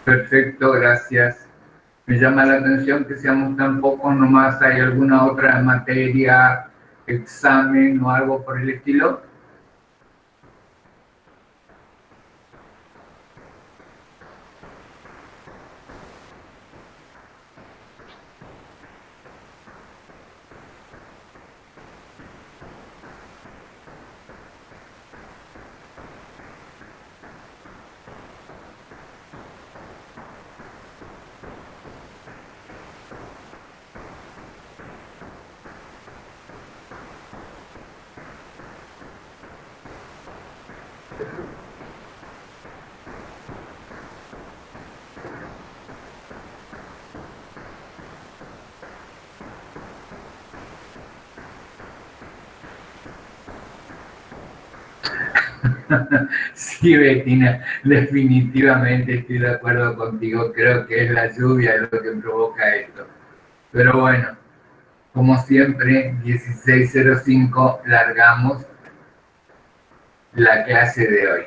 Perfecto, gracias. Me llama la atención que seamos tan pocos nomás. ¿Hay alguna otra materia, examen o algo por el estilo? Sí, Bettina, definitivamente estoy de acuerdo contigo. Creo que es la lluvia lo que provoca esto. Pero bueno, como siempre, 16:05, largamos la clase de hoy.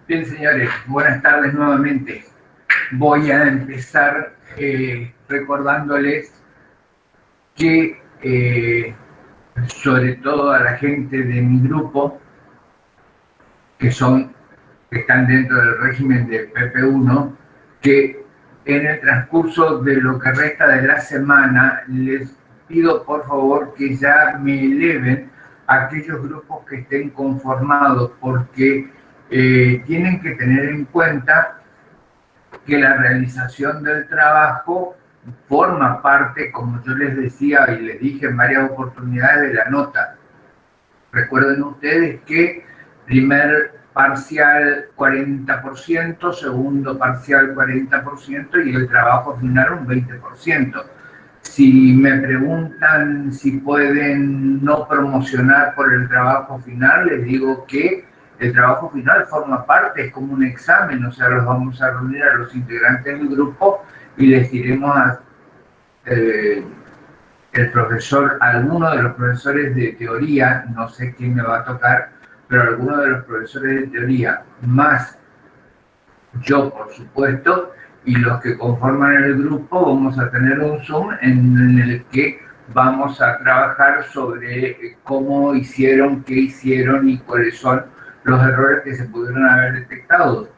Bien, señores, buenas tardes nuevamente. Voy a empezar recordándoles que, sobre todo a la gente de mi grupo, que están dentro del régimen de PP1, que en el transcurso de lo que resta de la semana les pido por favor que ya me eleven a aquellos grupos que estén conformados, porque tienen que tener en cuenta que la realización del trabajo forma parte, como yo les decía y les dije en varias oportunidades, de la nota. Recuerden ustedes que primer parcial 40%, segundo parcial 40% y el trabajo final un 20%. Si me preguntan si pueden no promocionar por el trabajo final, les digo que el trabajo final forma parte, es como un examen, o sea, los vamos a reunir a los integrantes del grupo y les diremos el profesor, alguno de los profesores de teoría, no sé quién me va a tocar, pero alguno de los profesores de teoría, más yo, por supuesto, y los que conforman el grupo, vamos a tener un Zoom en el que vamos a trabajar sobre cómo hicieron, qué hicieron y cuáles son los errores que se pudieron haber detectado.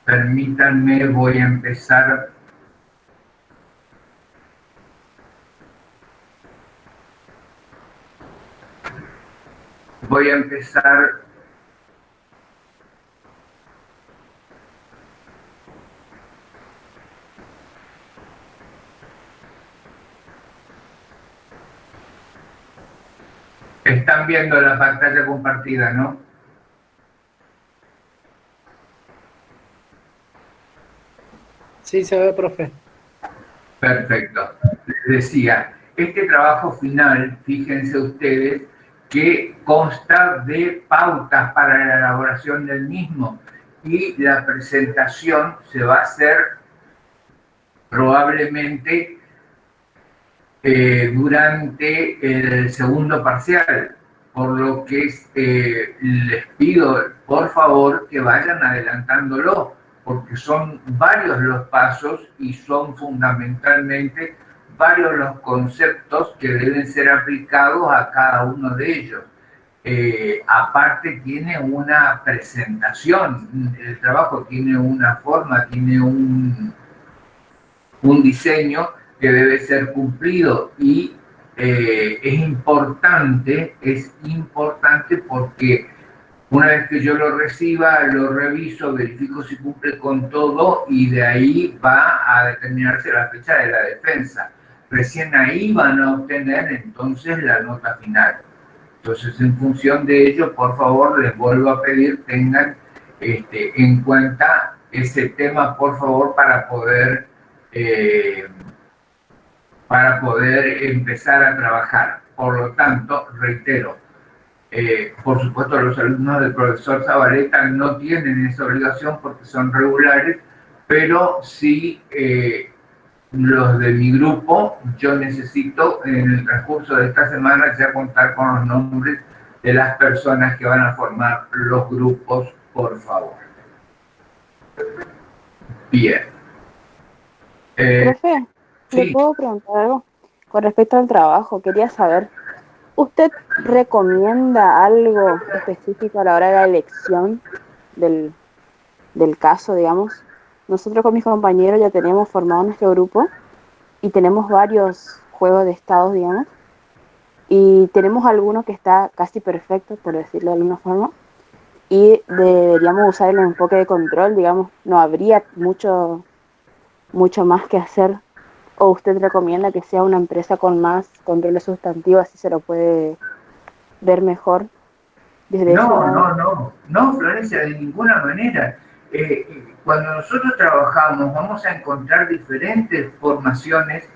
Permítanme, voy a empezar. Voy a empezar. Están viendo la pantalla compartida, ¿no? Sí, se ve, profe. Perfecto. Les decía, este trabajo final, fíjense ustedes, que consta de pautas para la elaboración del mismo y la presentación se va a hacer probablemente durante el segundo parcial, por lo que les pido por favor que vayan adelantándolo, porque son varios los pasos y son fundamentalmente varios los conceptos que deben ser aplicados a cada uno de ellos. Aparte tiene una presentación, el trabajo tiene una forma, tiene un diseño que debe ser cumplido y es importante porque una vez que yo lo reciba, lo reviso, verifico si cumple con todo y de ahí va a determinarse la fecha de la defensa. Recién ahí van a obtener entonces la nota final. Entonces, en función de ello, por favor, les vuelvo a pedir, tengan en cuenta ese tema, por favor, para poder empezar a trabajar. Por lo tanto, reitero, por supuesto los alumnos del profesor Zabaleta no tienen esa obligación porque son regulares, pero sí los de mi grupo, yo necesito en el transcurso de esta semana ya contar con los nombres de las personas que van a formar los grupos, por favor. Bien. Profe, ¿le Sí. puedo preguntar algo? Con respecto al trabajo, quería saber, ¿usted recomienda algo específico a la hora de la elección del, del caso, digamos? Nosotros con mis compañeros ya tenemos formado nuestro grupo y tenemos varios juegos de estados, digamos, y tenemos alguno que está casi perfecto, por decirlo de alguna forma, y deberíamos usar el enfoque de control, digamos, no habría mucho más que hacer. ¿O usted recomienda que sea una empresa con más controles sustantivos, así se lo puede ver mejor desde ese lado? No, Florencia, de ninguna manera. Cuando nosotros trabajamos vamos a encontrar diferentes formaciones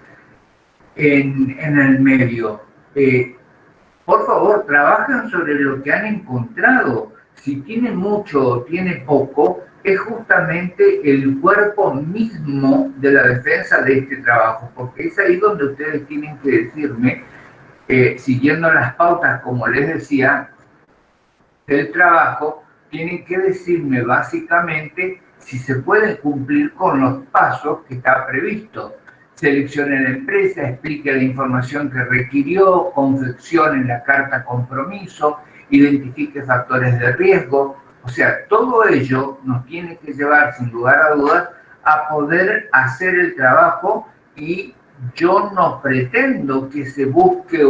en el medio. Por favor, trabajen sobre lo que han encontrado. Si tiene mucho o tiene poco, es justamente el cuerpo mismo de la defensa de este trabajo, porque es ahí donde ustedes tienen que decirme, siguiendo las pautas, como les decía, del trabajo, tienen que decirme básicamente si se pueden cumplir con los pasos que está previsto. Seleccione la empresa, explique la información que requirió, confeccione la carta compromiso, identifique factores de riesgo. O sea, todo ello nos tiene que llevar, sin lugar a dudas, a poder hacer el trabajo y yo no pretendo que se busque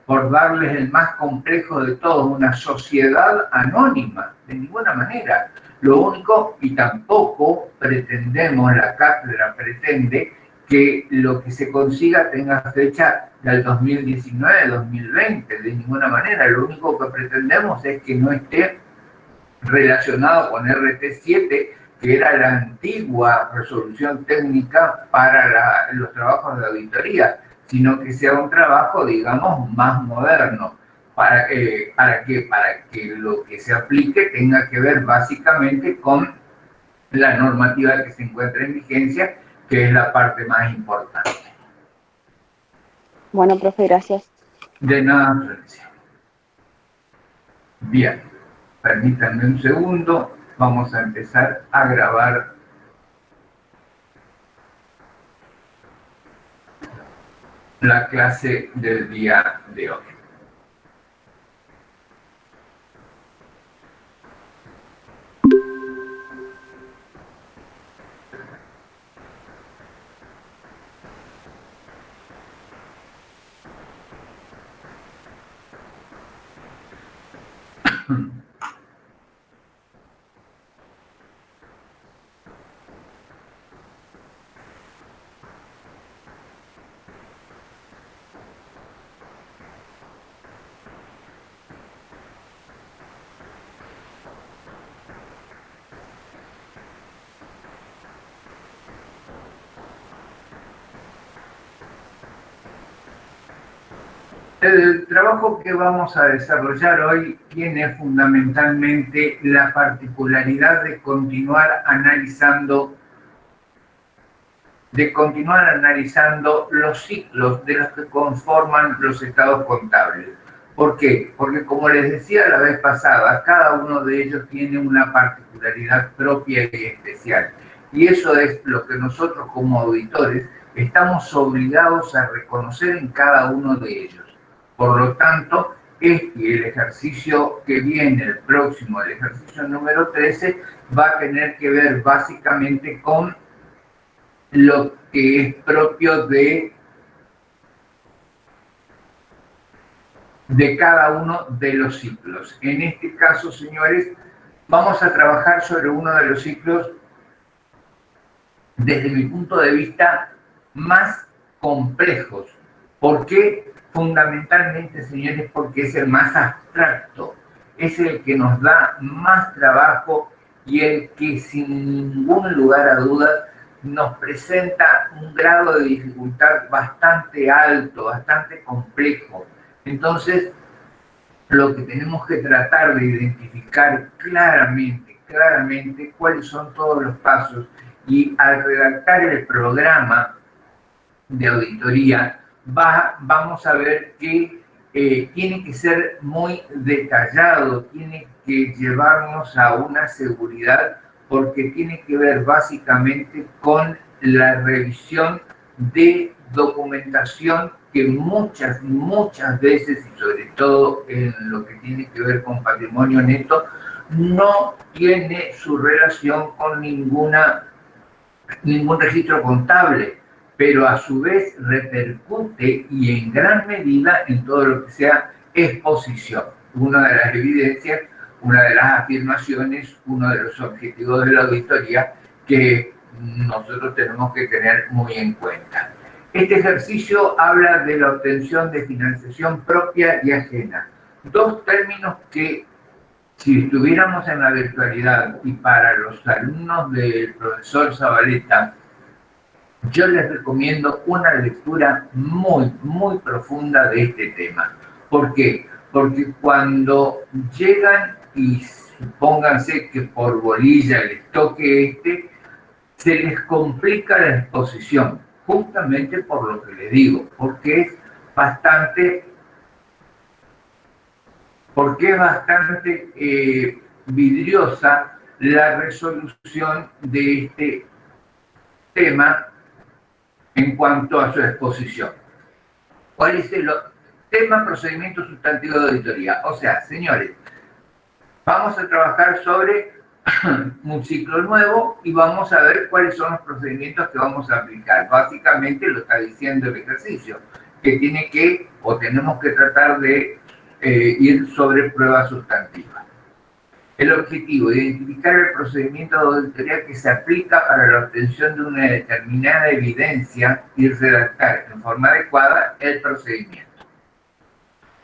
por darles el más complejo de todos, una sociedad anónima, de ninguna manera. Lo único, y tampoco pretendemos, la cátedra pretende, que lo que se consiga tenga fecha del 2019, 2020, de ninguna manera. Lo único que pretendemos es que no esté relacionado con RT7, que era la antigua resolución técnica para los trabajos de auditoría, sino que sea un trabajo, digamos, más moderno. ¿Para qué? Para que lo que se aplique tenga que ver básicamente con la normativa que se encuentra en vigencia, que es la parte más importante. Bueno, profe, gracias. De nada, Florencia. Bien, permítanme un segundo, vamos a empezar a grabar la clase del día de hoy. El trabajo que vamos a desarrollar hoy tiene fundamentalmente la particularidad de continuar analizando los ciclos de los que conforman los estados contables. ¿Por qué? Porque como les decía la vez pasada, cada uno de ellos tiene una particularidad propia y especial. Y eso es lo que nosotros como auditores estamos obligados a reconocer en cada uno de ellos. Por lo tanto, el ejercicio que viene, el próximo, el ejercicio número 13, va a tener que ver básicamente con lo que es propio de cada uno de los ciclos. En este caso, señores, vamos a trabajar sobre uno de los ciclos desde mi punto de vista más complejos. ¿Por qué? Fundamentalmente, señores, porque es el más abstracto, es el que nos da más trabajo y el que sin ningún lugar a dudas nos presenta un grado de dificultad bastante alto, bastante complejo. Entonces, lo que tenemos que tratar de identificar claramente cuáles son todos los pasos, y al redactar el programa de auditoría vamos a ver que tiene que ser muy detallado, tiene que llevarnos a una seguridad, porque tiene que ver básicamente con la revisión de documentación que muchas veces, y sobre todo en lo que tiene que ver con patrimonio neto, no tiene su relación con ningún registro contable, pero a su vez repercute y en gran medida en todo lo que sea exposición. Una de las evidencias, una de las afirmaciones, uno de los objetivos de la auditoría que nosotros tenemos que tener muy en cuenta. Este ejercicio habla de la obtención de financiación propia y ajena. Dos términos que, si estuviéramos en la virtualidad y para los alumnos del profesor Zabaleta, yo les recomiendo una lectura muy profunda de este tema. ¿Por qué? Porque cuando llegan y supónganse que por bolilla les toque se les complica la exposición, justamente por lo que les digo, porque es bastante vidriosa la resolución de este tema en cuanto a su exposición. ¿Cuál es el tema? Procedimiento sustantivo de auditoría. O sea, señores, vamos a trabajar sobre un ciclo nuevo y vamos a ver cuáles son los procedimientos que vamos a aplicar. Básicamente lo está diciendo el ejercicio, que tenemos que tratar de ir sobre pruebas sustantivas. El objetivo: identificar el procedimiento de auditoría que se aplica para la obtención de una determinada evidencia y redactar en forma adecuada el procedimiento.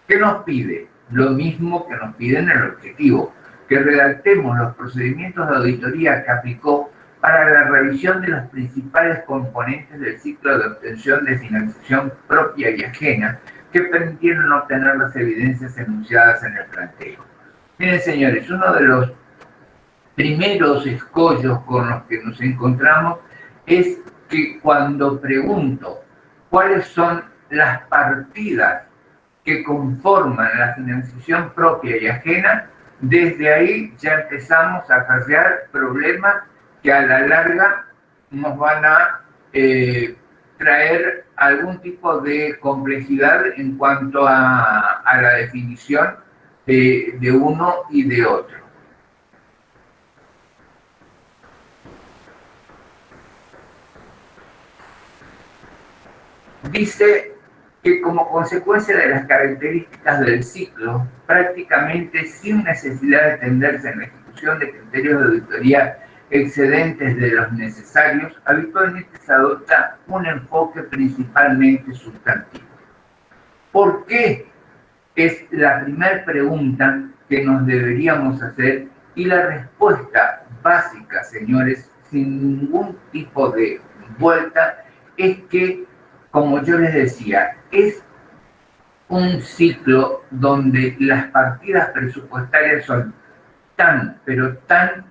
¿Qué nos pide? Lo mismo que nos pide en el objetivo. que redactemos los procedimientos de auditoría que aplicó para la revisión de los principales componentes del ciclo de obtención de financiación propia y ajena que permitieron obtener las evidencias enunciadas en el planteo. Miren, señores, uno de los primeros escollos con los que nos encontramos es que cuando pregunto cuáles son las partidas que conforman la financiación propia y ajena, desde ahí ya empezamos a acarrear problemas que a la larga nos van a traer algún tipo de complejidad en cuanto a la definición de uno y de otro. Dice que como consecuencia de las características del ciclo, prácticamente sin necesidad de tenderse en la ejecución de criterios de auditoría excedentes de los necesarios, habitualmente se adopta un enfoque principalmente sustantivo. ¿Por qué? Es la primera pregunta que nos deberíamos hacer, y la respuesta básica, señores, sin ningún tipo de vuelta, es que, como yo les decía, es un ciclo donde las partidas presupuestarias son tan, pero tan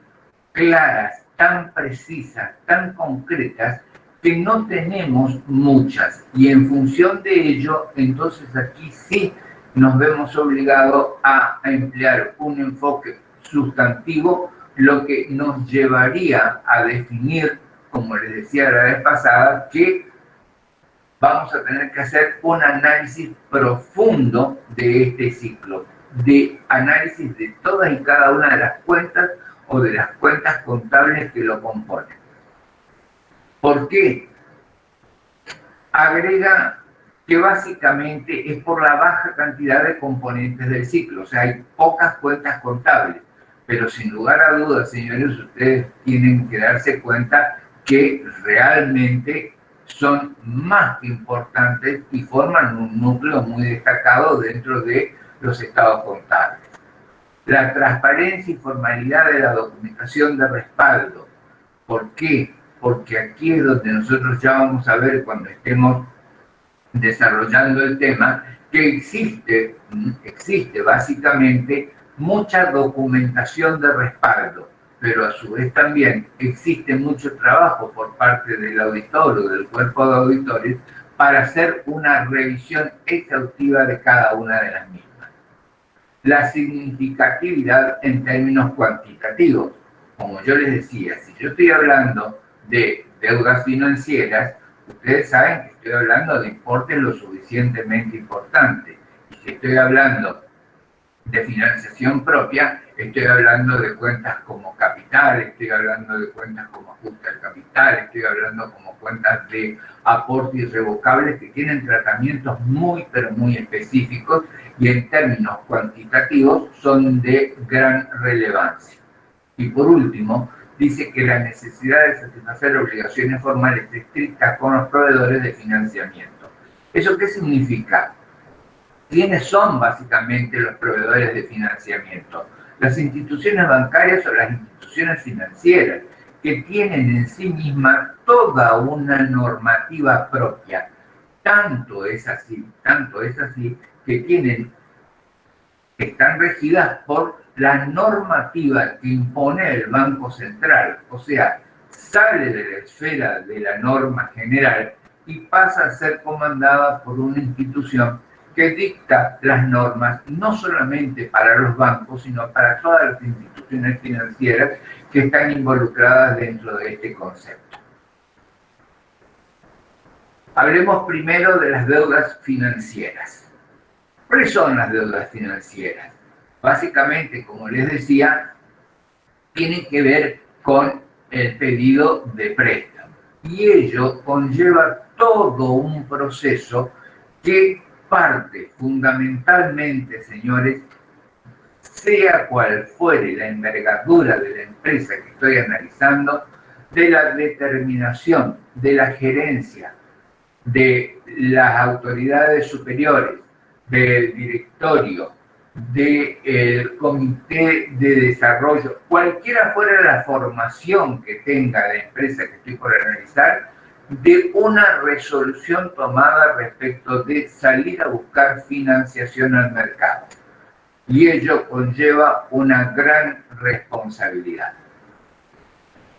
claras, tan precisas, tan concretas, que no tenemos muchas. Y en función de ello, entonces aquí sí nos vemos obligados a emplear un enfoque sustantivo, lo que nos llevaría a definir, como les decía la vez pasada, que vamos a tener que hacer un análisis profundo de este ciclo, de análisis de todas y cada una de las cuentas o de las cuentas contables que lo componen. ¿Por qué? Agrega que básicamente es por la baja cantidad de componentes del ciclo, o sea, hay pocas cuentas contables, pero sin lugar a dudas, señores, ustedes tienen que darse cuenta que realmente son más que importantes y forman un núcleo muy destacado dentro de los estados contables. La transparencia y formalidad de la documentación de respaldo. ¿Por qué? Porque aquí es donde nosotros ya vamos a ver, cuando estemos desarrollando el tema, que existe básicamente mucha documentación de respaldo, pero a su vez también existe mucho trabajo por parte del auditor o del cuerpo de auditores para hacer una revisión exhaustiva de cada una de las mismas. La significatividad en términos cuantitativos. Como yo les decía, si yo estoy hablando de deudas financieras, ustedes saben que estoy hablando de importes lo suficientemente importantes. Y si estoy hablando de financiación propia, estoy hablando de cuentas como capital, estoy hablando de cuentas como ajuste al capital, estoy hablando como cuentas de aporte irrevocables que tienen tratamientos muy, pero muy específicos y en términos cuantitativos son de gran relevancia. Y por último, dice que la necesidad de satisfacer obligaciones formales estrictas con los proveedores de financiamiento. ¿Eso qué significa? ¿Quiénes son básicamente los proveedores de financiamiento? Las instituciones bancarias o las instituciones financieras, que tienen en sí mismas toda una normativa propia. Tanto es así, que están regidas por la normativa que impone el Banco Central. O sea, sale de la esfera de la norma general y pasa a ser comandada por una institución que dicta las normas no solamente para los bancos, sino para todas las instituciones financieras que están involucradas dentro de este concepto. Hablemos primero de las deudas financieras. ¿Cuáles son las deudas financieras? Básicamente, como les decía, tienen que ver con el pedido de préstamo. Y ello conlleva todo un proceso que parte fundamentalmente, señores, sea cual fuere la envergadura de la empresa que estoy analizando, de la determinación de la gerencia, de las autoridades superiores, del directorio del Comité de Desarrollo, cualquiera fuera la formación que tenga la empresa que estoy por analizar, de una resolución tomada respecto de salir a buscar financiación al mercado. Y ello conlleva una gran responsabilidad.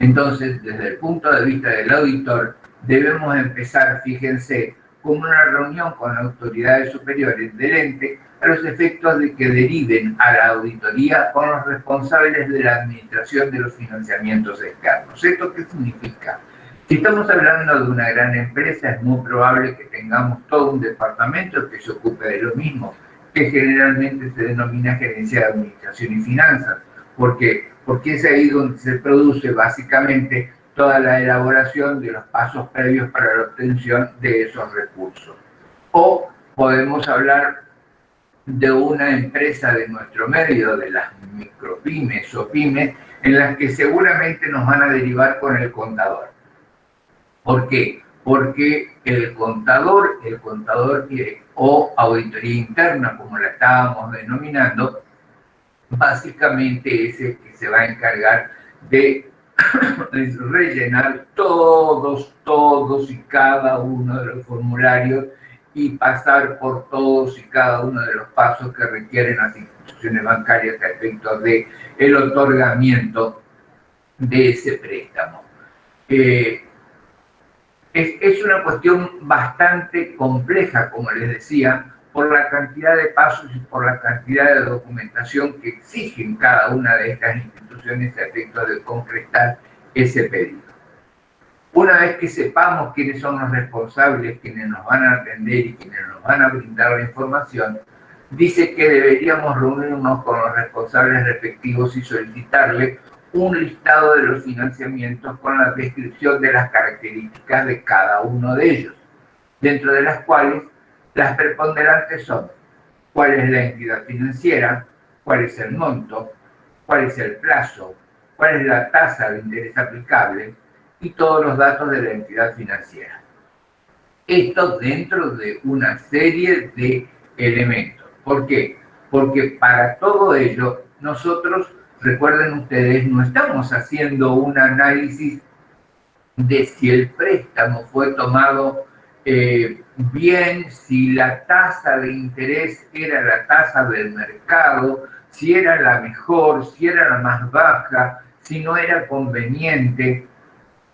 Entonces, desde el punto de vista del auditor, debemos empezar, fíjense, con una reunión con autoridades superiores del ente a los efectos de que deriven a la auditoría con los responsables de la administración de los financiamientos externos. ¿Esto qué significa? Si estamos hablando de una gran empresa, es muy probable que tengamos todo un departamento que se ocupe de lo mismo, que generalmente se denomina Gerencia de Administración y Finanzas. ¿Por qué? Porque es ahí donde se produce básicamente toda la elaboración de los pasos previos para la obtención de esos recursos. O podemos hablar de una empresa de nuestro medio, de las micropymes o pymes, en las que seguramente nos van a derivar con el contador. ¿Por qué? Porque el contador o auditoría interna, como la estábamos denominando, básicamente es el que se va a encargar de rellenar todos y cada uno de los formularios y pasar por todos y cada uno de los pasos que requieren las instituciones bancarias a efectos de el otorgamiento de ese préstamo. Es una cuestión bastante compleja, como les decía, por la cantidad de pasos y por la cantidad de documentación que exigen cada una de estas instituciones a efecto de concretar ese pedido. Una vez que sepamos quiénes son los responsables, quienes nos van a atender y quienes nos van a brindar la información, dice que deberíamos reunirnos con los responsables respectivos y solicitarle un listado de los financiamientos con la descripción de las características de cada uno de ellos, dentro de las cuales las preponderantes son cuál es la entidad financiera, cuál es el monto, cuál es el plazo, cuál es la tasa de interés aplicable y todos los datos de la entidad financiera. Esto dentro de una serie de elementos. ¿Por qué? Porque para todo ello nosotros, recuerden ustedes, no estamos haciendo un análisis de si el préstamo fue tomado bien, si la tasa de interés era la tasa del mercado, si era la mejor, si era la más baja, si no era conveniente.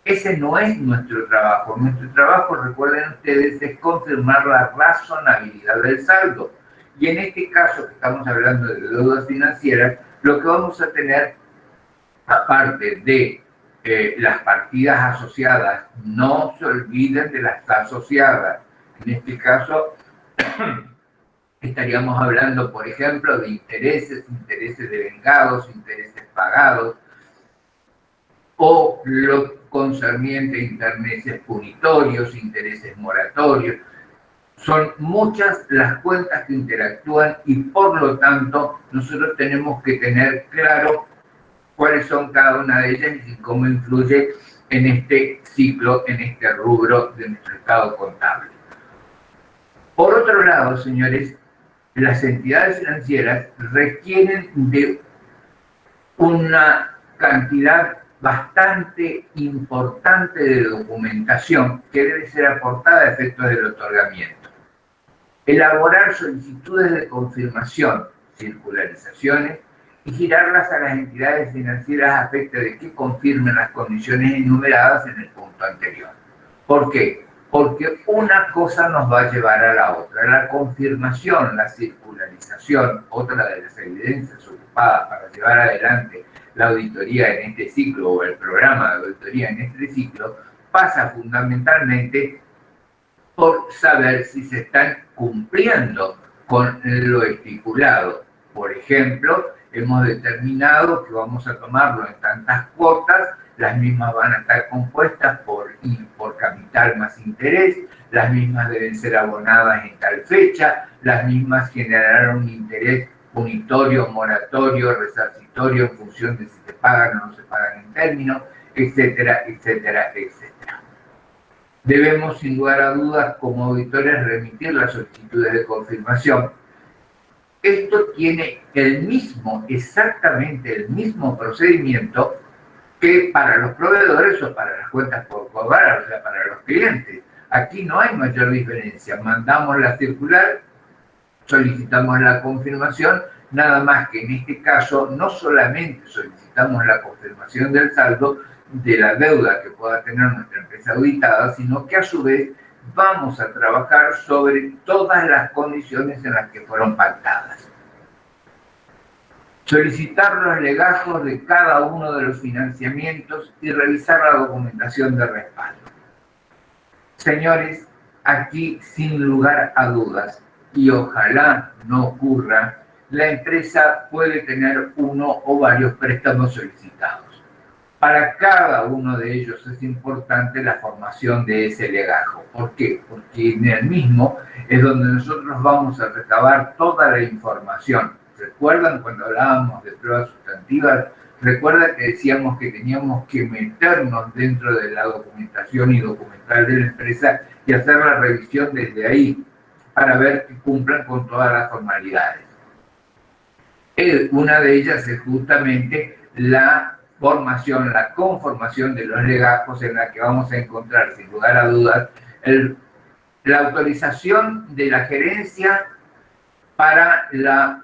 Ese no es nuestro trabajo. Nuestro trabajo, recuerden ustedes, es confirmar la razonabilidad del saldo. Y en este caso, que estamos hablando de deudas financieras, lo que vamos a tener, aparte de las partidas asociadas, no se olviden de las asociadas. En este caso, estaríamos hablando, por ejemplo, de intereses devengados, intereses pagados, o lo concerniente a intereses punitorios, intereses moratorios. Son muchas las cuentas que interactúan y por lo tanto nosotros tenemos que tener claro cuáles son cada una de ellas y cómo influye en este ciclo, en este rubro de nuestro estado contable. Por otro lado, señores, las entidades financieras requieren de una cantidad bastante importante de documentación que debe ser aportada a efectos del otorgamiento. Elaborar solicitudes de confirmación, circularizaciones, y girarlas a las entidades financieras a efecto de que confirmen las condiciones enumeradas en el punto anterior. ¿Por qué? Porque una cosa nos va a llevar a la otra. La confirmación, la circularización, otra de las evidencias ocupadas para llevar adelante la auditoría en este ciclo o el programa de auditoría en este ciclo, pasa fundamentalmente por saber si se están cumpliendo con lo estipulado. Por ejemplo, hemos determinado que vamos a tomarlo en tantas cuotas, las mismas van a estar compuestas por capital más interés, las mismas deben ser abonadas en tal fecha, las mismas generarán un interés punitorio, moratorio, resarcitorio en función de si se pagan o no se pagan en términos, etcétera, etcétera, etcétera. Debemos, sin lugar a dudas, como auditores, remitir las solicitudes de confirmación esto tiene exactamente el mismo procedimiento que para los proveedores o para las cuentas por cobrar, o sea, para los clientes. Aquí no hay mayor diferencia. Mandamos la circular, solicitamos la confirmación, nada más que en este caso no solamente solicitamos la confirmación del saldo de la deuda que pueda tener nuestra empresa auditada, sino que a su vez vamos a trabajar sobre todas las condiciones en las que fueron pactadas. Solicitar los legajos de cada uno de los financiamientos y revisar la documentación de respaldo. Señores, aquí sin lugar a dudas, y ojalá no ocurra, la empresa puede tener uno o varios préstamos solicitados. Para cada uno de ellos es importante la formación de ese legajo. ¿Por qué? Porque en el mismo es donde nosotros vamos a recabar toda la información. ¿Recuerdan cuando hablábamos de pruebas sustantivas? Recuerda que decíamos que teníamos que meternos dentro de la documentación y documental de la empresa y hacer la revisión desde ahí para ver que cumplan con todas las formalidades. Una de ellas es justamente la formación, la conformación de los legajos, en la que vamos a encontrar, sin lugar a dudas, la autorización de la gerencia para la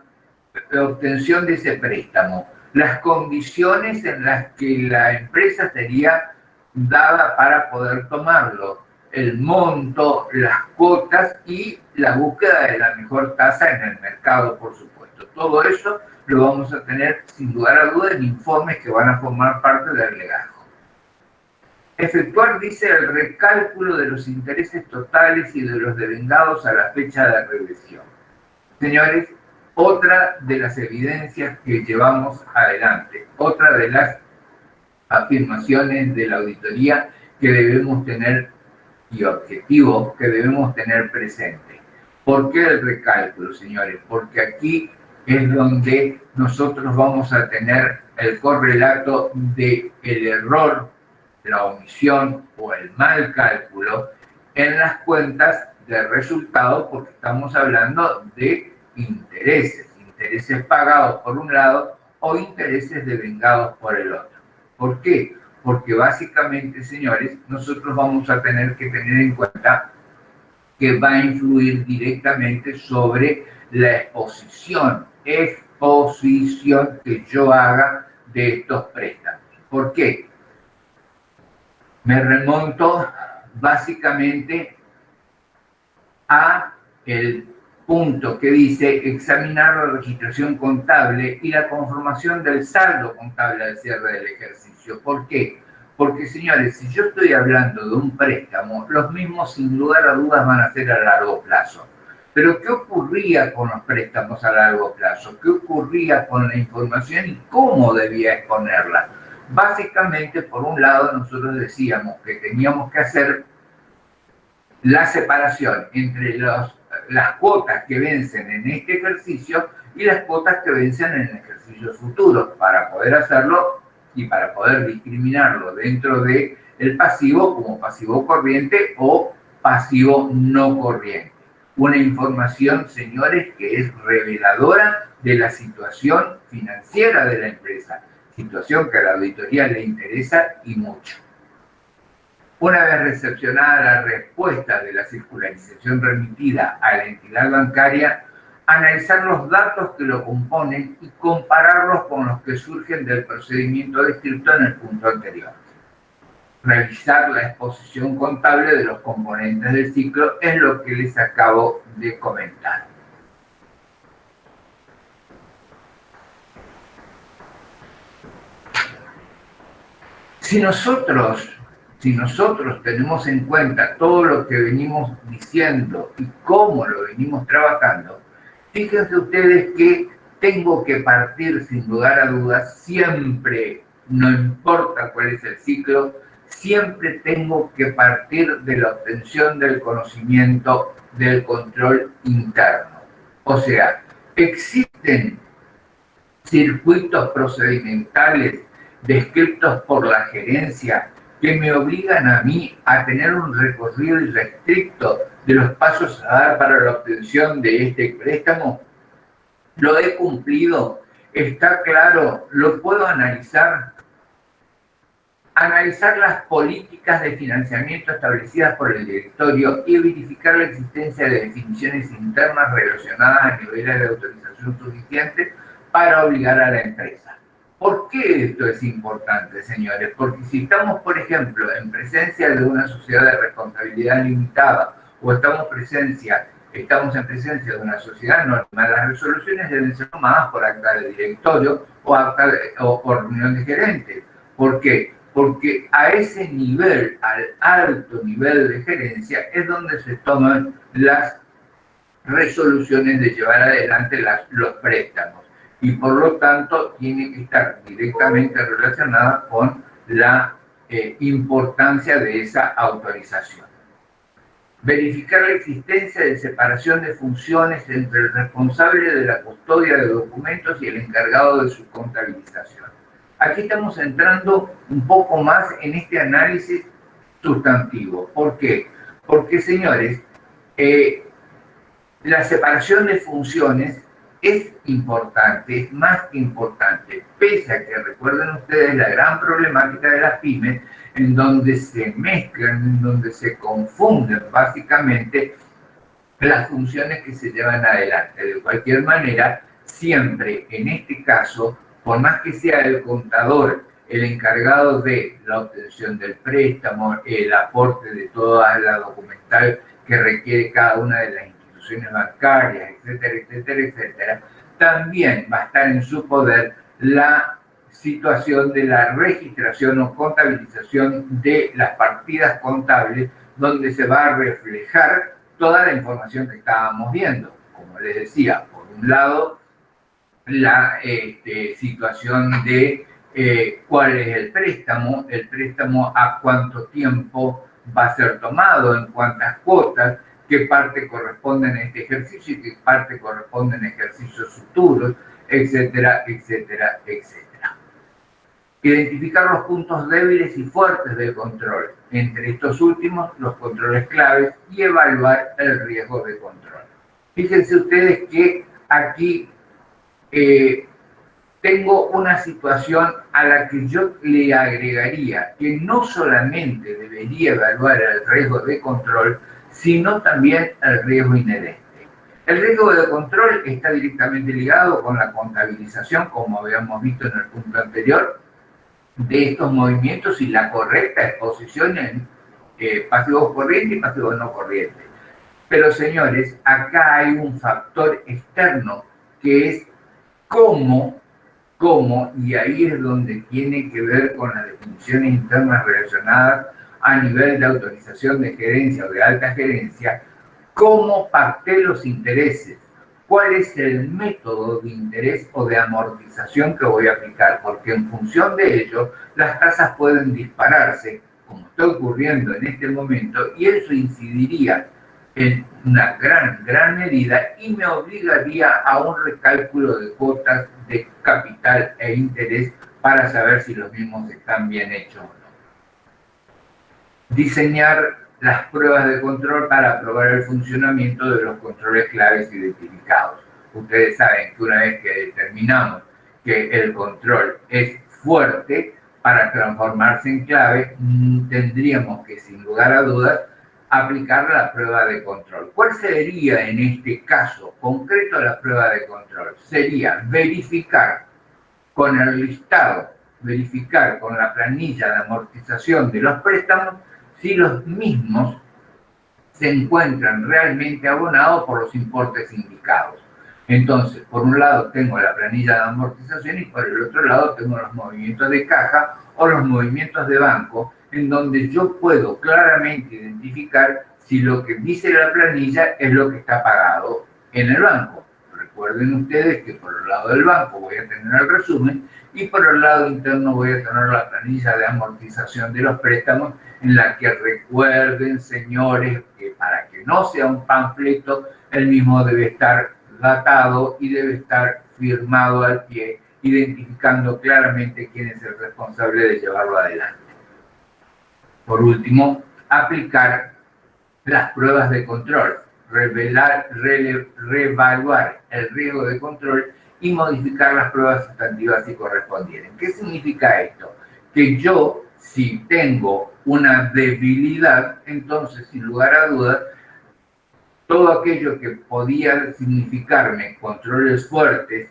obtención de ese préstamo, las condiciones en las que la empresa sería dada para poder tomarlo, el monto, las cuotas y la búsqueda de la mejor tasa en el mercado, por supuesto. Todo eso lo vamos a tener, sin lugar a dudas, en informes que van a formar parte del legajo. Efectuar, dice, el recálculo de los intereses totales y de los devengados a la fecha de regresión. Señores, otra de las evidencias que llevamos adelante, otra de las afirmaciones de la auditoría que debemos tener y objetivos que debemos tener presente. ¿Por qué el recálculo, señores? Porque aquí es donde nosotros vamos a tener el correlato del error, la omisión o el mal cálculo en las cuentas de resultado, porque estamos hablando de intereses pagados por un lado o intereses devengados por el otro. ¿Por qué? Porque básicamente, señores, nosotros vamos a tener que tener en cuenta que va a influir directamente sobre la exposición que yo haga de estos préstamos. ¿Por qué? Me remonto básicamente a el punto que dice examinar la registración contable y la conformación del saldo contable al cierre del ejercicio. ¿Por qué? Porque, señores, si yo estoy hablando de un préstamo, los mismos sin lugar a dudas van a ser a largo plazo. Pero ¿qué ocurría con los préstamos a largo plazo? ¿Qué ocurría con la información y cómo debía exponerla? Básicamente, por un lado, nosotros decíamos que teníamos que hacer la separación entre las cuotas que vencen en este ejercicio y las cuotas que vencen en ejercicios futuros, para poder hacerlo y para poder discriminarlo dentro del pasivo como pasivo corriente o pasivo no corriente. Una información, señores, que es reveladora de la situación financiera de la empresa, situación que a la auditoría le interesa y mucho. Una vez recepcionada la respuesta de la circularización remitida a la entidad bancaria, analizar los datos que lo componen y compararlos con los que surgen del procedimiento descrito en el punto anterior. Revisar la exposición contable de los componentes del ciclo es lo que les acabo de comentar. Si nosotros tenemos en cuenta todo lo que venimos diciendo y cómo lo venimos trabajando, fíjense ustedes que tengo que partir, sin lugar a dudas, siempre, no importa cuál es el ciclo, siempre tengo que partir de la obtención del conocimiento del control interno. O sea, existen circuitos procedimentales descritos por la gerencia que me obligan a mí a tener un recorrido irrestricto de los pasos a dar para la obtención de este préstamo. ¿Lo he cumplido? ¿Está claro? ¿Lo puedo analizar? Analizar las políticas de financiamiento establecidas por el directorio y verificar la existencia de definiciones internas relacionadas a niveles de autorización suficientes para obligar a la empresa. ¿Por qué esto es importante, señores? Porque si estamos, por ejemplo, en presencia de una sociedad de responsabilidad limitada o estamos en presencia de una sociedad normal, las resoluciones deben ser tomadas por acta de directorio o por reunión de gerentes. ¿Por qué? Porque a ese nivel, al alto nivel de gerencia, es donde se toman las resoluciones de llevar adelante los préstamos. Y por lo tanto, tiene que estar directamente relacionada con la importancia de esa autorización. Verificar la existencia de separación de funciones entre el responsable de la custodia de documentos y el encargado de su contabilización. Aquí estamos entrando un poco más en este análisis sustantivo. ¿Por qué? Porque, señores, la separación de funciones es importante, es más que importante, pese a que recuerden ustedes la gran problemática de las pymes, en donde se mezclan, en donde se confunden básicamente las funciones que se llevan adelante. De cualquier manera, siempre en este caso, por más que sea el contador el encargado de la obtención del préstamo, el aporte de toda la documental que requiere cada una de las instituciones bancarias, etcétera, etcétera, etcétera, también va a estar en su poder la situación de la registración o contabilización de las partidas contables, donde se va a reflejar toda la información que estábamos viendo. Como les decía, por un lado, la situación de cuál es el préstamo a cuánto tiempo va a ser tomado, en cuántas cuotas, qué parte corresponde en este ejercicio y qué parte corresponde en ejercicios futuros, etcétera, etcétera, etcétera. Identificar los puntos débiles y fuertes del control, entre estos últimos los controles claves, y evaluar el riesgo de control. Fíjense ustedes que aquí tengo una situación a la que yo le agregaría que no solamente debería evaluar el riesgo de control, sino también el riesgo inherente. El riesgo de control está directamente ligado con la contabilización, como habíamos visto en el punto anterior, de estos movimientos y la correcta exposición en pasivos corrientes y pasivos no corrientes. Pero, señores, acá hay un factor externo que es cómo, y ahí es donde tiene que ver con las definiciones internas relacionadas a nivel de autorización de gerencia o de alta gerencia, cómo pacté los intereses, cuál es el método de interés o de amortización que voy a aplicar, porque en función de ello las tasas pueden dispararse, como está ocurriendo en este momento, y eso incidiría en una gran medida y me obligaría a un recálculo de cuotas de capital e interés para saber si los mismos están bien hechos o no. Diseñar las pruebas de control para probar el funcionamiento de los controles claves identificados. Ustedes saben que una vez que determinamos que el control es fuerte, para transformarse en clave, tendríamos que, sin lugar a dudas, aplicar la prueba de control. ¿Cuál sería en este caso concreto la prueba de control? Sería verificar con el listado, verificar con la planilla de amortización de los préstamos si los mismos se encuentran realmente abonados por los importes indicados. Entonces, por un lado tengo la planilla de amortización y por el otro lado tengo los movimientos de caja o los movimientos de banco, en donde yo puedo claramente identificar si lo que dice la planilla es lo que está pagado en el banco. Recuerden ustedes que por el lado del banco voy a tener el resumen y por el lado interno voy a tener la planilla de amortización de los préstamos, en la que recuerden, señores, que para que no sea un panfleto, el mismo debe estar datado y debe estar firmado al pie, identificando claramente quién es el responsable de llevarlo adelante. Por último, aplicar las pruebas de control. reevaluar el riesgo de control y modificar las pruebas sustantivas si correspondieren. ¿Qué significa esto? Que yo, si tengo una debilidad, entonces, sin lugar a dudas, todo aquello que podía significarme controles fuertes,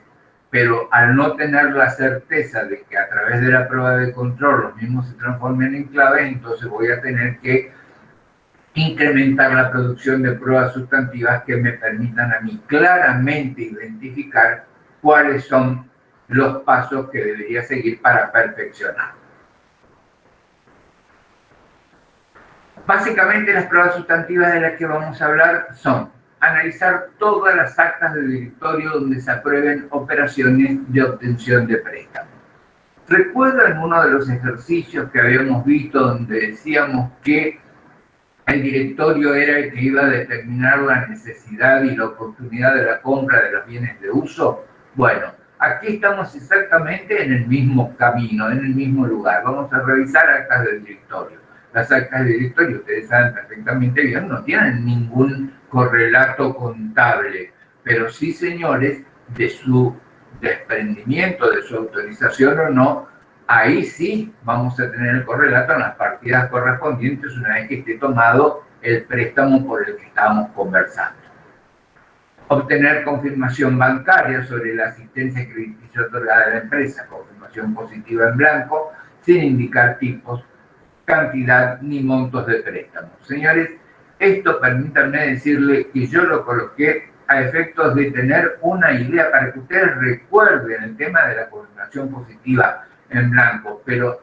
pero al no tener la certeza de que a través de la prueba de control los mismos se transformen en claves, entonces voy a tener que incrementar la producción de pruebas sustantivas que me permitan a mí claramente identificar cuáles son los pasos que debería seguir para perfeccionar. Básicamente las pruebas sustantivas de las que vamos a hablar son analizar todas las actas de directorio donde se aprueben operaciones de obtención de préstamos. ¿Recuerdan uno de los ejercicios que habíamos visto donde decíamos que el directorio era el que iba a determinar la necesidad y la oportunidad de la compra de los bienes de uso? Bueno, aquí estamos exactamente en el mismo camino, en el mismo lugar. Vamos a revisar actas de directorio. Las actas de directorio, ustedes saben perfectamente bien, no tienen ningún correlato contable, pero sí, señores, de su desprendimiento, de su autorización o no, ahí sí vamos a tener el correlato en las partidas correspondientes una vez que esté tomado el préstamo por el que estábamos conversando. Obtener confirmación bancaria sobre la asistencia crediticia otorgada a la empresa, confirmación positiva en blanco, sin indicar tipos, cantidad ni montos de préstamos. Señores, esto permítanme decirle que yo lo coloqué a efectos de tener una idea para que ustedes recuerden el tema de la confirmación positiva en blanco. Pero,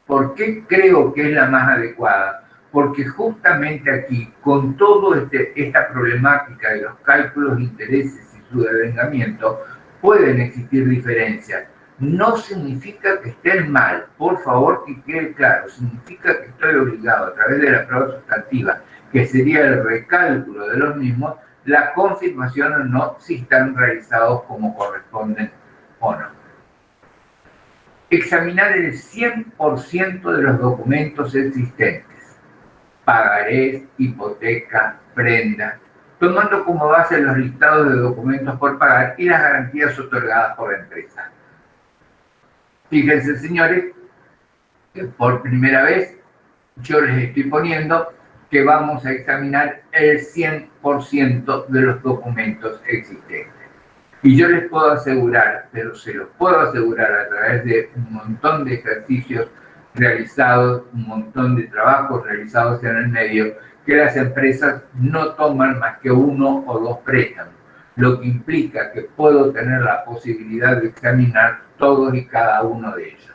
¿por qué creo que es la más adecuada? Porque justamente aquí, con toda esta problemática de los cálculos de intereses y su devengamiento, pueden existir diferencias. No significa que estén mal, por favor que quede claro, significa que estoy obligado a través de la prueba sustantiva, que sería el recálculo de los mismos, la confirmación o no, si están realizados como corresponden o no. Examinar el 100% de los documentos existentes, pagarés, hipoteca, prenda, tomando como base los listados de documentos por pagar y las garantías otorgadas por la empresa. Fíjense, señores, que por primera vez yo les estoy poniendo que vamos a examinar el 100% de los documentos existentes. Y yo les puedo asegurar, pero se los puedo asegurar a través de un montón de ejercicios realizados, un montón de trabajos realizados en el medio, que las empresas no toman más que uno o dos préstamos, lo que implica que puedo tener la posibilidad de examinar todos y cada uno de ellos.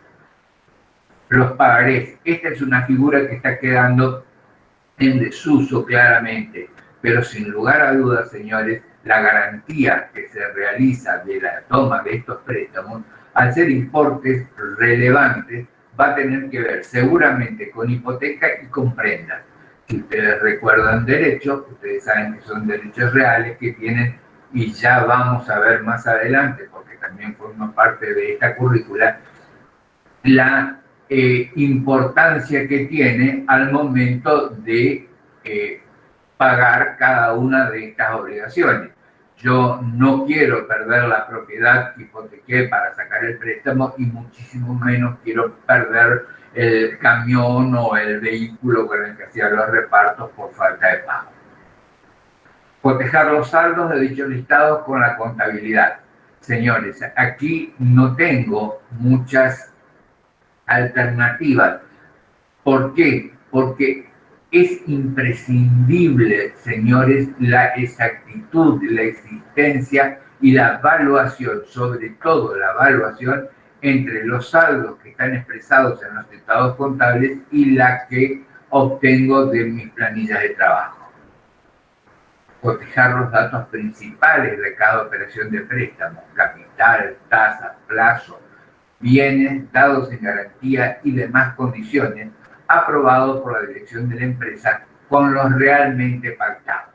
Los pagarés. Esta es una figura que está quedando en desuso claramente, pero sin lugar a dudas, señores, la garantía que se realiza de la toma de estos préstamos, al ser importes relevantes, va a tener que ver seguramente con hipoteca y con prendas. Si ustedes recuerdan derechos, ustedes saben que son derechos reales que tienen, y ya vamos a ver más adelante, porque también forma parte de esta currícula, la importancia que tiene al momento de pagar cada una de estas obligaciones. Yo no quiero perder la propiedad que hipotequé para sacar el préstamo y muchísimo menos quiero perder el camión o el vehículo con el que hacía los repartos por falta de pago. Cotejar los saldos de dichos listados con la contabilidad. Señores, aquí no tengo muchas alternativas. ¿Por qué? Porque es imprescindible, señores, la exactitud, la existencia y la evaluación, sobre todo la evaluación entre los saldos que están expresados en los estados contables y la que obtengo de mis planillas de trabajo. Cotejar los datos principales de cada operación de préstamo, capital, tasa, plazo, bienes dados en garantía y demás condiciones aprobados por la dirección de la empresa con los realmente pactados.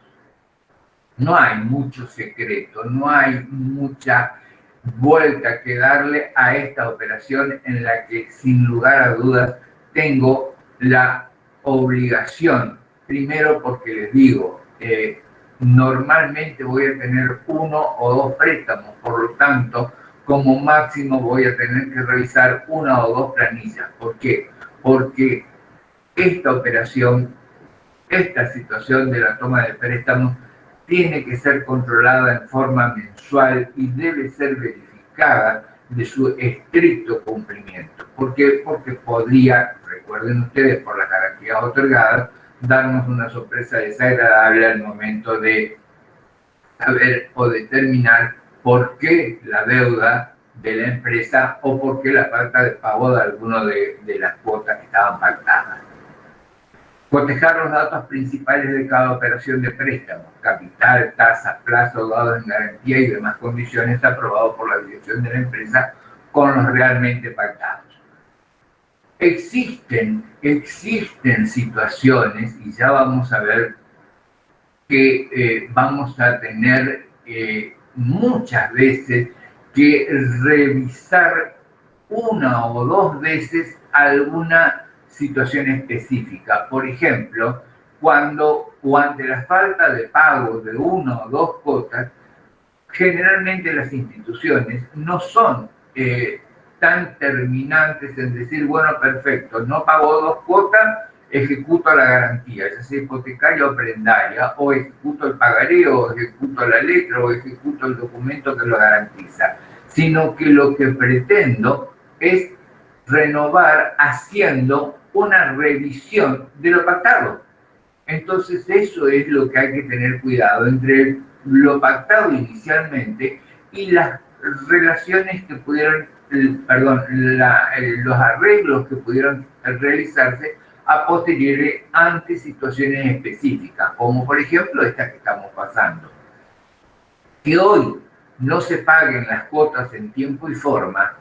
No hay mucho secreto, no hay mucha vuelta que darle a esta operación en la que sin lugar a dudas tengo la obligación, primero porque les digo, normalmente voy a tener 1 o 2 préstamos, por lo tanto, como máximo voy a tener que revisar 1 o 2 planillas. ¿Por qué? Porque esta operación, esta situación de la toma de préstamos tiene que ser controlada en forma mensual y debe ser verificada de su estricto cumplimiento. ¿Por qué? Porque podría, recuerden ustedes, por las garantías otorgadas, darnos una sorpresa desagradable al momento de saber o determinar por qué la deuda de la empresa o por qué la falta de pago de alguna de las cuotas que estaban pactadas. Cotejar los datos principales de cada operación de préstamo, capital, tasa, plazo, dados en garantía y demás condiciones aprobados por la dirección de la empresa con los realmente pactados. Existen situaciones, y ya vamos a ver que vamos a tener muchas veces que revisar 1 o 2 veces alguna situación específica. Por ejemplo, cuando o ante la falta de pago de 1 o 2 cuotas, generalmente las instituciones no son tan terminantes en decir, bueno, perfecto, no pagó 2 cuotas, ejecuto la garantía, ya sea hipotecaria o prendaria, o ejecuto el pagaré, o ejecuto la letra, o ejecuto el documento que lo garantiza, sino que lo que pretendo es renovar haciendo una revisión de lo pactado. Entonces eso es lo que hay que tener cuidado entre lo pactado inicialmente y las relaciones que pudieron, los arreglos que pudieron realizarse a posteriori ante situaciones específicas, como por ejemplo esta que estamos pasando. Que hoy no se paguen las cuotas en tiempo y forma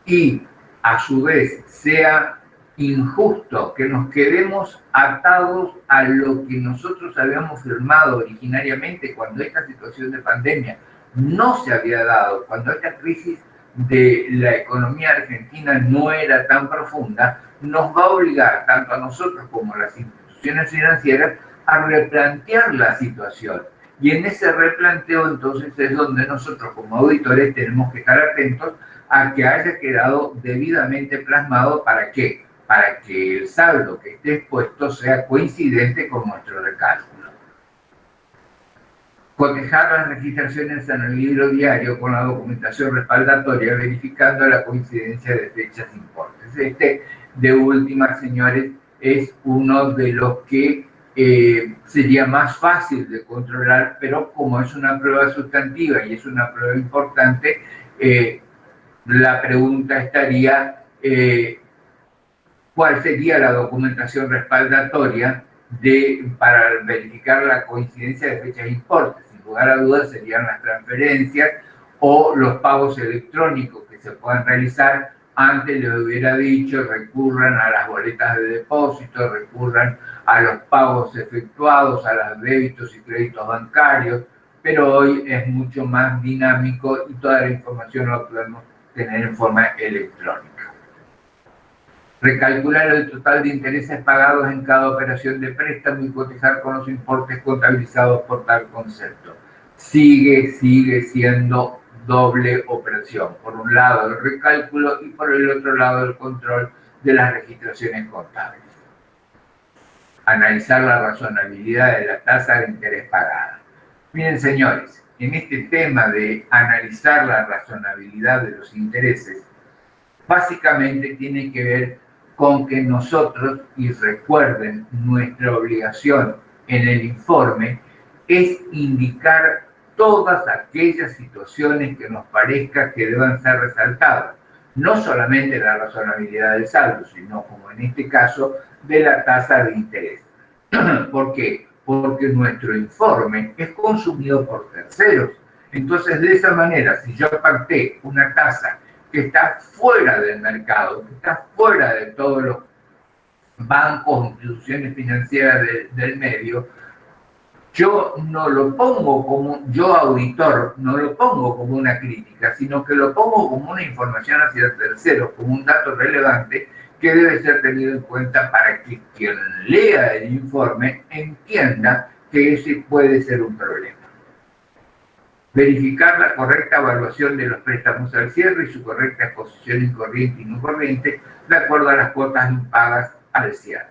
y a su vez sea injusto que nos quedemos atados a lo que nosotros habíamos firmado originariamente cuando esta situación de pandemia no se había dado, cuando esta crisis de la economía argentina no era tan profunda, nos va a obligar tanto a nosotros como a las instituciones financieras a replantear la situación. Y en ese replanteo entonces es donde nosotros como auditores tenemos que estar atentos a que haya quedado debidamente plasmado. ¿Para qué? Para que el saldo que esté expuesto sea coincidente con nuestro recálculo. Cotejar las registraciones en el libro diario con la documentación respaldatoria, verificando la coincidencia de fechas e importes. Este, de última, señores, es uno de los que sería más fácil de controlar, pero como es una prueba sustantiva y es una prueba importante, la pregunta estaría, ¿cuál sería la documentación respaldatoria para verificar la coincidencia de fechas e importes? Sin lugar a dudas serían las transferencias o los pagos electrónicos que se puedan realizar. Antes les hubiera dicho, recurran a las boletas de depósito, recurran a los pagos efectuados, a los débitos y créditos bancarios, pero hoy es mucho más dinámico y toda la información la podemos tener en forma electrónica. Recalcular el total de intereses pagados en cada operación de préstamo y cotejar con los importes contabilizados por tal concepto. Sigue siendo doble operación. Por un lado el recálculo y por el otro lado el control de las registraciones contables. Analizar la razonabilidad de la tasa de interés pagada. Miren, señores, en este tema de analizar la razonabilidad de los intereses, básicamente tiene que ver con que nosotros, y recuerden, nuestra obligación en el informe es indicar todas aquellas situaciones que nos parezca que deban ser resaltadas. No solamente la razonabilidad del saldo, sino, como en este caso, de la tasa de interés. ¿Por qué? Porque nuestro informe es consumido por terceros. Entonces, de esa manera, si yo pacté una tasa que está fuera del mercado, que está fuera de todos los bancos, instituciones financieras del medio, yo no lo pongo como, yo auditor, no lo pongo como una crítica, sino que lo pongo como una información hacia terceros, como un dato relevante que debe ser tenido en cuenta para que quien lea el informe entienda que ese puede ser un problema. Verificar la correcta evaluación de los préstamos al cierre y su correcta exposición en corriente y no corriente de acuerdo a las cuotas impagas al cierre.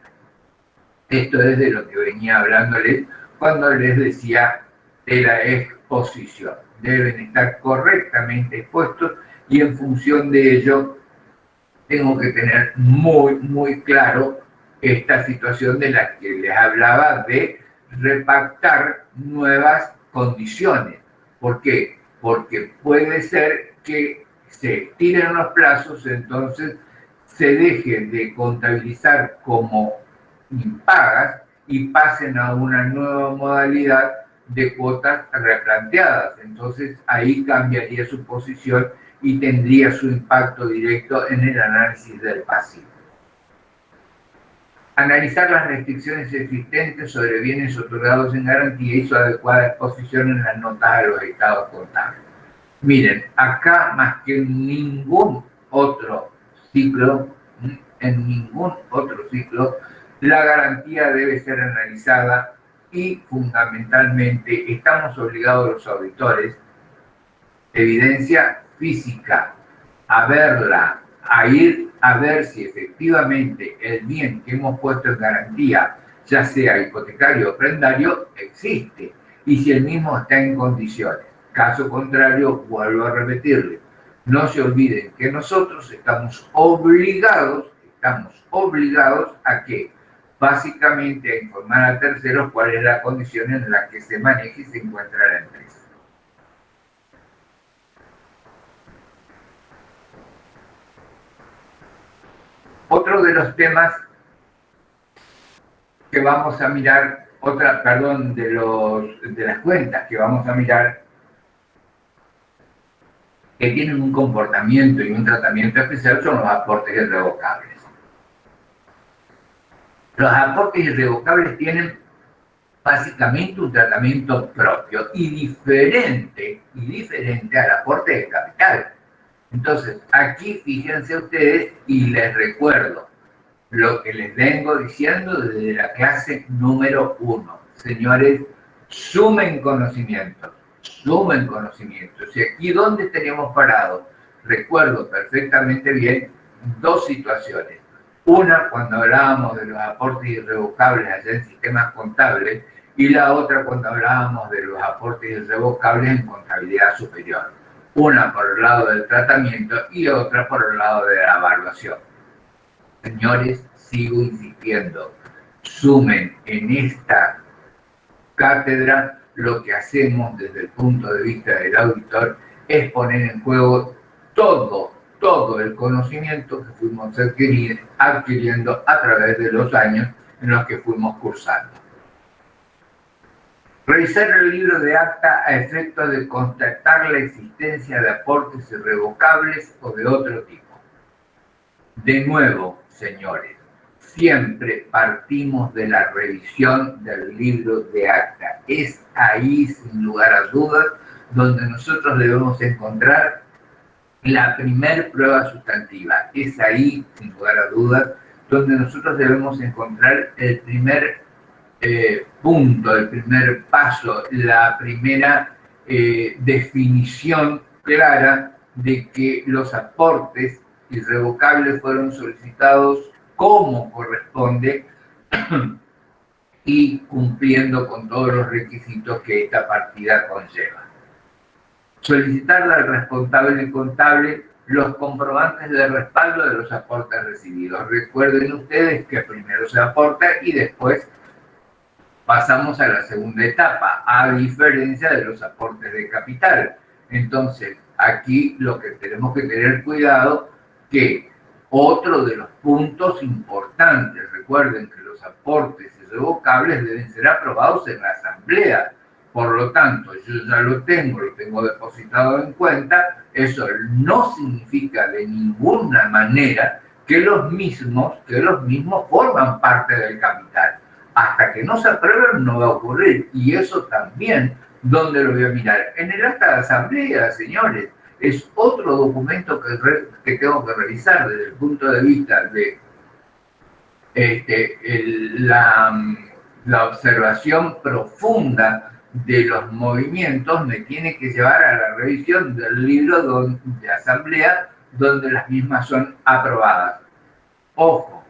Esto es de lo que venía hablándoles cuando les decía de la exposición. Deben estar correctamente expuestos y en función de ello tengo que tener muy claro esta situación de la que les hablaba de repactar nuevas condiciones. ¿Por qué? Porque puede ser que se estiren los plazos, entonces se dejen de contabilizar como impagas y pasen a una nueva modalidad de cuotas replanteadas. Entonces ahí cambiaría su posición y tendría su impacto directo en el análisis del pasivo. Analizar las restricciones existentes sobre bienes otorgados en garantía y su adecuada exposición en las notas a los estados contables. Miren, acá más que en ningún otro ciclo, la garantía debe ser analizada y fundamentalmente estamos obligados los auditores, evidencia física, a verla, a ir a ver si efectivamente el bien que hemos puesto en garantía, ya sea hipotecario o prendario, existe y si el mismo está en condiciones. Caso contrario, vuelvo a repetirle, no se olviden que nosotros estamos obligados a que básicamente a informar a terceros cuál es la condición en la que se maneja y se encuentra la empresa. Otro de los temas que vamos a mirar, de las cuentas que vamos a mirar, que tienen un comportamiento y un tratamiento especial, son los aportes irrevocables. Los aportes irrevocables tienen básicamente un tratamiento propio y diferente al aporte de capital. Entonces, aquí fíjense ustedes y les recuerdo lo que les vengo diciendo desde la clase número 1. Señores, sumen conocimientos. Y aquí donde teníamos parado, recuerdo perfectamente bien dos situaciones. Una, cuando hablábamos de los aportes irrevocables allá en sistemas contables, y la otra cuando hablábamos de los aportes irrevocables en contabilidad superior. Una por el lado del tratamiento y otra por el lado de la evaluación. Señores, sigo insistiendo, sumen en esta cátedra. Lo que hacemos desde el punto de vista del auditor es poner en juego todo el conocimiento que fuimos adquiriendo a través de los años en los que fuimos cursando. Revisar el libro de acta a efectos de constatar la existencia de aportes irrevocables o de otro tipo. De nuevo, señores, siempre partimos de la revisión del libro de acta. Es ahí, sin lugar a dudas, donde nosotros debemos encontrar la primer prueba sustantiva. Es ahí, sin lugar a dudas, donde nosotros debemos encontrar el primer punto, el primer paso, la primera definición clara de que los aportes irrevocables fueron solicitados como corresponde y cumpliendo con todos los requisitos que esta partida conlleva. Solicitarle al responsable contable los comprobantes de respaldo de los aportes recibidos. Recuerden ustedes que primero se aporta y después pasamos a la segunda etapa, a diferencia de los aportes de capital. Entonces, aquí lo que tenemos que tener cuidado que otro de los puntos importantes, recuerden que los aportes irrevocables deben ser aprobados en la asamblea. Por lo tanto, yo ya lo tengo depositado en cuenta. Eso no significa de ninguna manera que los mismos forman parte del capital. Hasta que no se aprueben no va a ocurrir. Y eso también, ¿dónde lo voy a mirar? En el acta de asamblea, señores. Es otro documento que tengo que revisar desde el punto de vista de la observación profunda de los movimientos me tiene que llevar a la revisión del libro de asamblea donde las mismas son aprobadas. Ojo,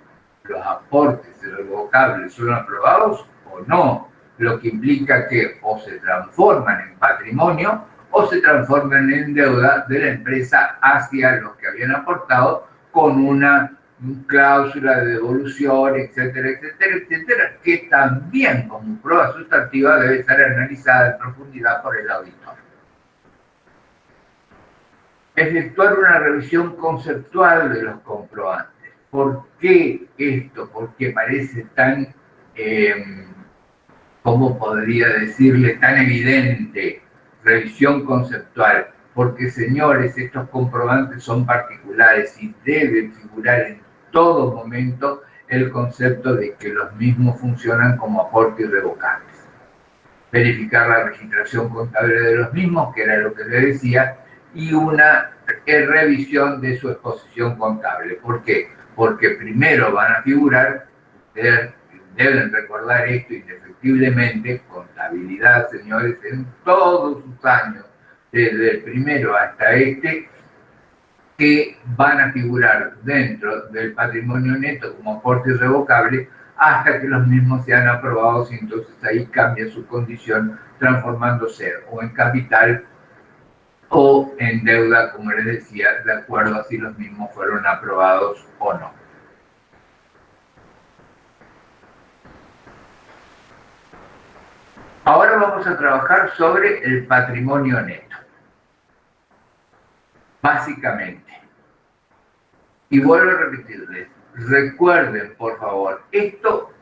los aportes irrevocables son aprobados o no, lo que implica que o se transforman en patrimonio o se transforman en deuda de la empresa hacia los que habían aportado con una cláusula de devolución, etcétera, etcétera, etcétera, que también como prueba sustantiva debe ser analizada en profundidad por el auditor. Efectuar una revisión conceptual de los comprobantes. ¿Por qué esto? Porque parece tan, ¿cómo podría decirle? Tan evidente. Revisión conceptual. Porque, señores, estos comprobantes son particulares y deben figurar en todo momento el concepto de que los mismos funcionan como aportes irrevocables. Verificar la registración contable de los mismos, que era lo que le decía, y una revisión de su exposición contable. ¿Por qué? Porque primero van a figurar, deben recordar esto indefectiblemente, contabilidad, señores, en todos sus años, desde el primero hasta este, que van a figurar dentro del patrimonio neto como aporte irrevocable hasta que los mismos sean aprobados y entonces ahí cambia su condición transformándose o en capital o en deuda, como les decía, de acuerdo a si los mismos fueron aprobados o no. Ahora vamos a trabajar sobre el patrimonio neto. Básicamente. Y vuelvo a repetirles, recuerden, por favor, esto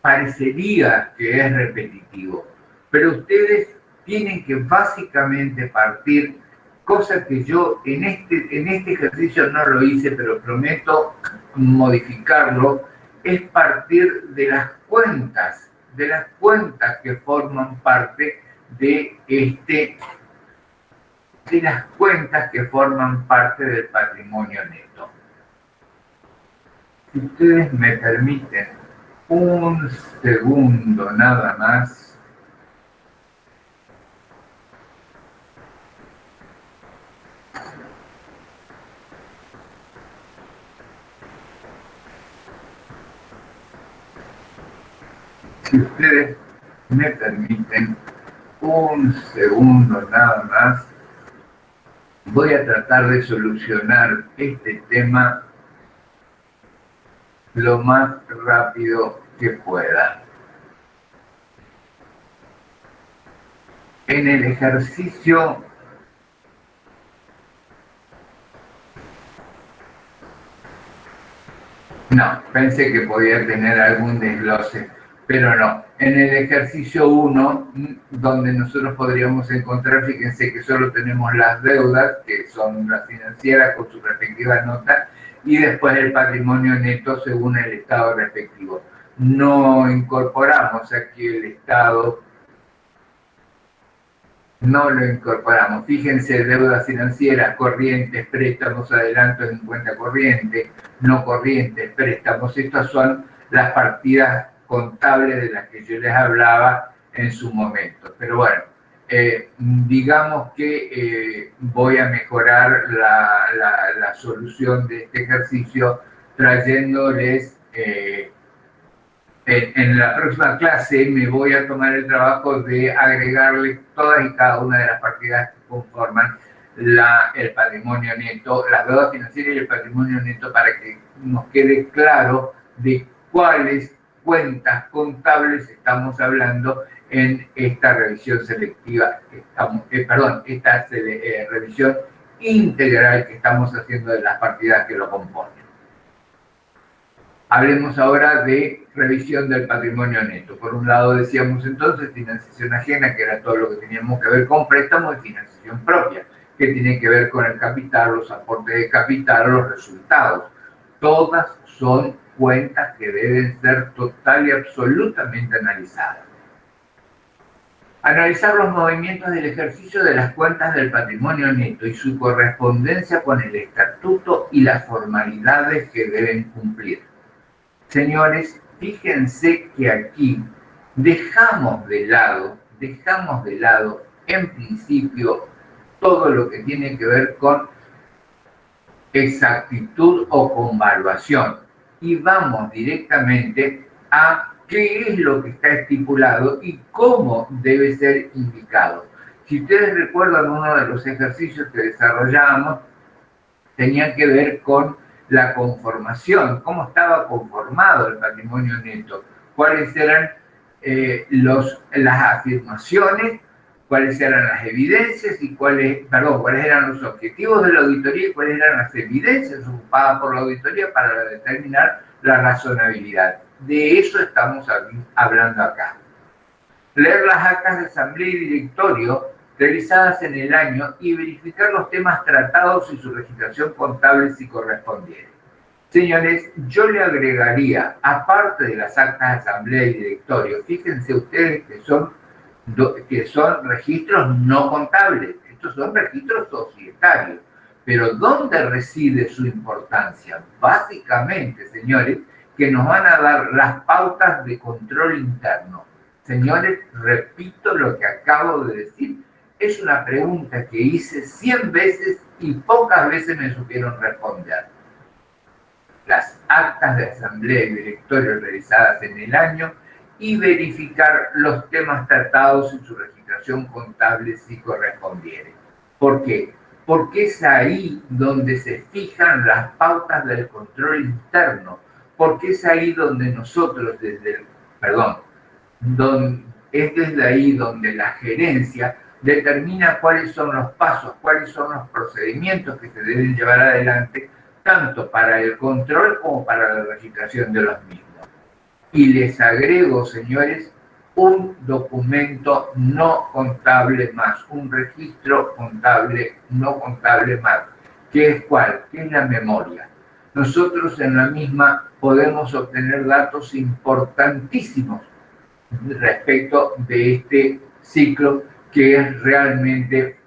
parecería que es repetitivo, pero ustedes tienen que básicamente partir, cosa que yo en este ejercicio no lo hice, pero prometo modificarlo, es partir de las cuentas que forman parte de las cuentas que forman parte del patrimonio neto. Si ustedes me permiten un segundo nada más. Si ustedes me permiten un segundo nada más, voy a tratar de solucionar este tema lo más rápido que pueda. En el ejercicio no, pensé que podía tener algún desglose, pero no. En el ejercicio 1, donde nosotros podríamos encontrar, fíjense que solo tenemos las deudas, que son las financieras con su respectiva nota, y después el patrimonio neto según el estado respectivo. No incorporamos aquí el estado, no lo incorporamos. Fíjense, deudas financieras, corrientes, préstamos, adelantos en cuenta corriente, no corrientes, préstamos. Estas son las partidas contables de las que yo les hablaba en su momento. Pero bueno, digamos que voy a mejorar la solución de este ejercicio trayéndoles, en la próxima clase me voy a tomar el trabajo de agregarle todas y cada una de las partidas que conforman el patrimonio neto, las deudas financieras y el patrimonio neto, para que nos quede claro de cuáles cuentas contables estamos hablando en esta revisión selectiva, esta revisión integral que estamos haciendo de las partidas que lo componen. Hablemos ahora de revisión del patrimonio neto. Por un lado decíamos entonces financiación ajena, que era todo lo que teníamos que ver con préstamos, y financiación propia, que tiene que ver con el capital, los aportes de capital, los resultados. Todas son cuentas que deben ser total y absolutamente analizadas. Analizar los movimientos del ejercicio de las cuentas del patrimonio neto y su correspondencia con el estatuto y las formalidades que deben cumplir. Señores, fíjense que aquí dejamos de lado, en principio, todo lo que tiene que ver con exactitud o convaluación y vamos directamente a qué es lo que está estipulado y cómo debe ser indicado. Si ustedes recuerdan, uno de los ejercicios que desarrollábamos tenía que ver con la conformación, cómo estaba conformado el patrimonio neto, cuáles eran las afirmaciones, cuáles eran las evidencias y cuáles eran los objetivos de la auditoría y cuáles eran las evidencias ocupadas por la auditoría para determinar la razonabilidad. De eso estamos hablando acá. Leer las actas de asamblea y directorio realizadas en el año y verificar los temas tratados y su registración contable si correspondiera. Señores, yo le agregaría, aparte de las actas de asamblea y directorio, fíjense ustedes que son registros no contables, estos son registros societarios. Pero ¿dónde reside su importancia? Básicamente, señores, que nos van a dar las pautas de control interno. Señores, repito lo que acabo de decir. Es una pregunta que hice 100 veces y pocas veces me supieron responder. Las actas de asamblea y directorio realizadas en el año y verificar los temas tratados y su registración contable si correspondiere. ¿Por qué? Porque es ahí donde se fijan las pautas del control interno, porque es ahí donde nosotros es desde ahí donde la gerencia determina cuáles son los pasos, cuáles son los procedimientos que se deben llevar adelante, tanto para el control como para la registración de los mismos. Y les agrego, señores, un documento no contable más, un registro contable no contable más. ¿Qué es cuál? ¿Qué es la memoria? Nosotros en la misma podemos obtener datos importantísimos respecto de este ciclo que es realmente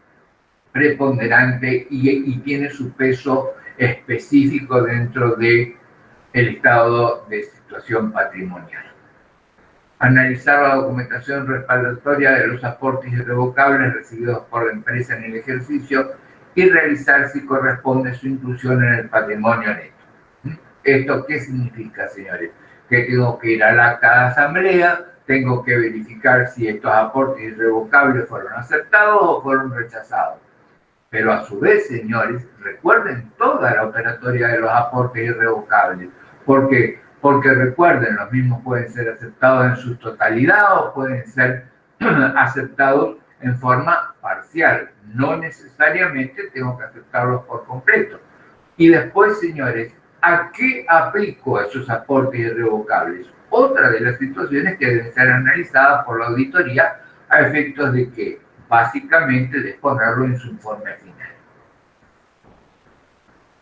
preponderante y tiene su peso específico dentro del estado de situación patrimonial. Analizar la documentación respaldatoria de los aportes irrevocables recibidos por la empresa en el ejercicio y realizar si corresponde su inclusión en el patrimonio neto. ¿Esto qué significa, señores? Que tengo que ir al acta de asamblea, tengo que verificar si estos aportes irrevocables fueron aceptados o fueron rechazados. Pero a su vez, señores, recuerden toda la operatoria de los aportes irrevocables. ¿Por qué? Porque recuerden, los mismos pueden ser aceptados en su totalidad o pueden ser aceptados en forma parcial. No necesariamente tengo que aceptarlos por completo. Y después, señores, ¿a qué aplico esos aportes irrevocables? Otra de las situaciones que deben ser analizadas por la auditoría a efectos de que, básicamente, de exponerlo en su informe final.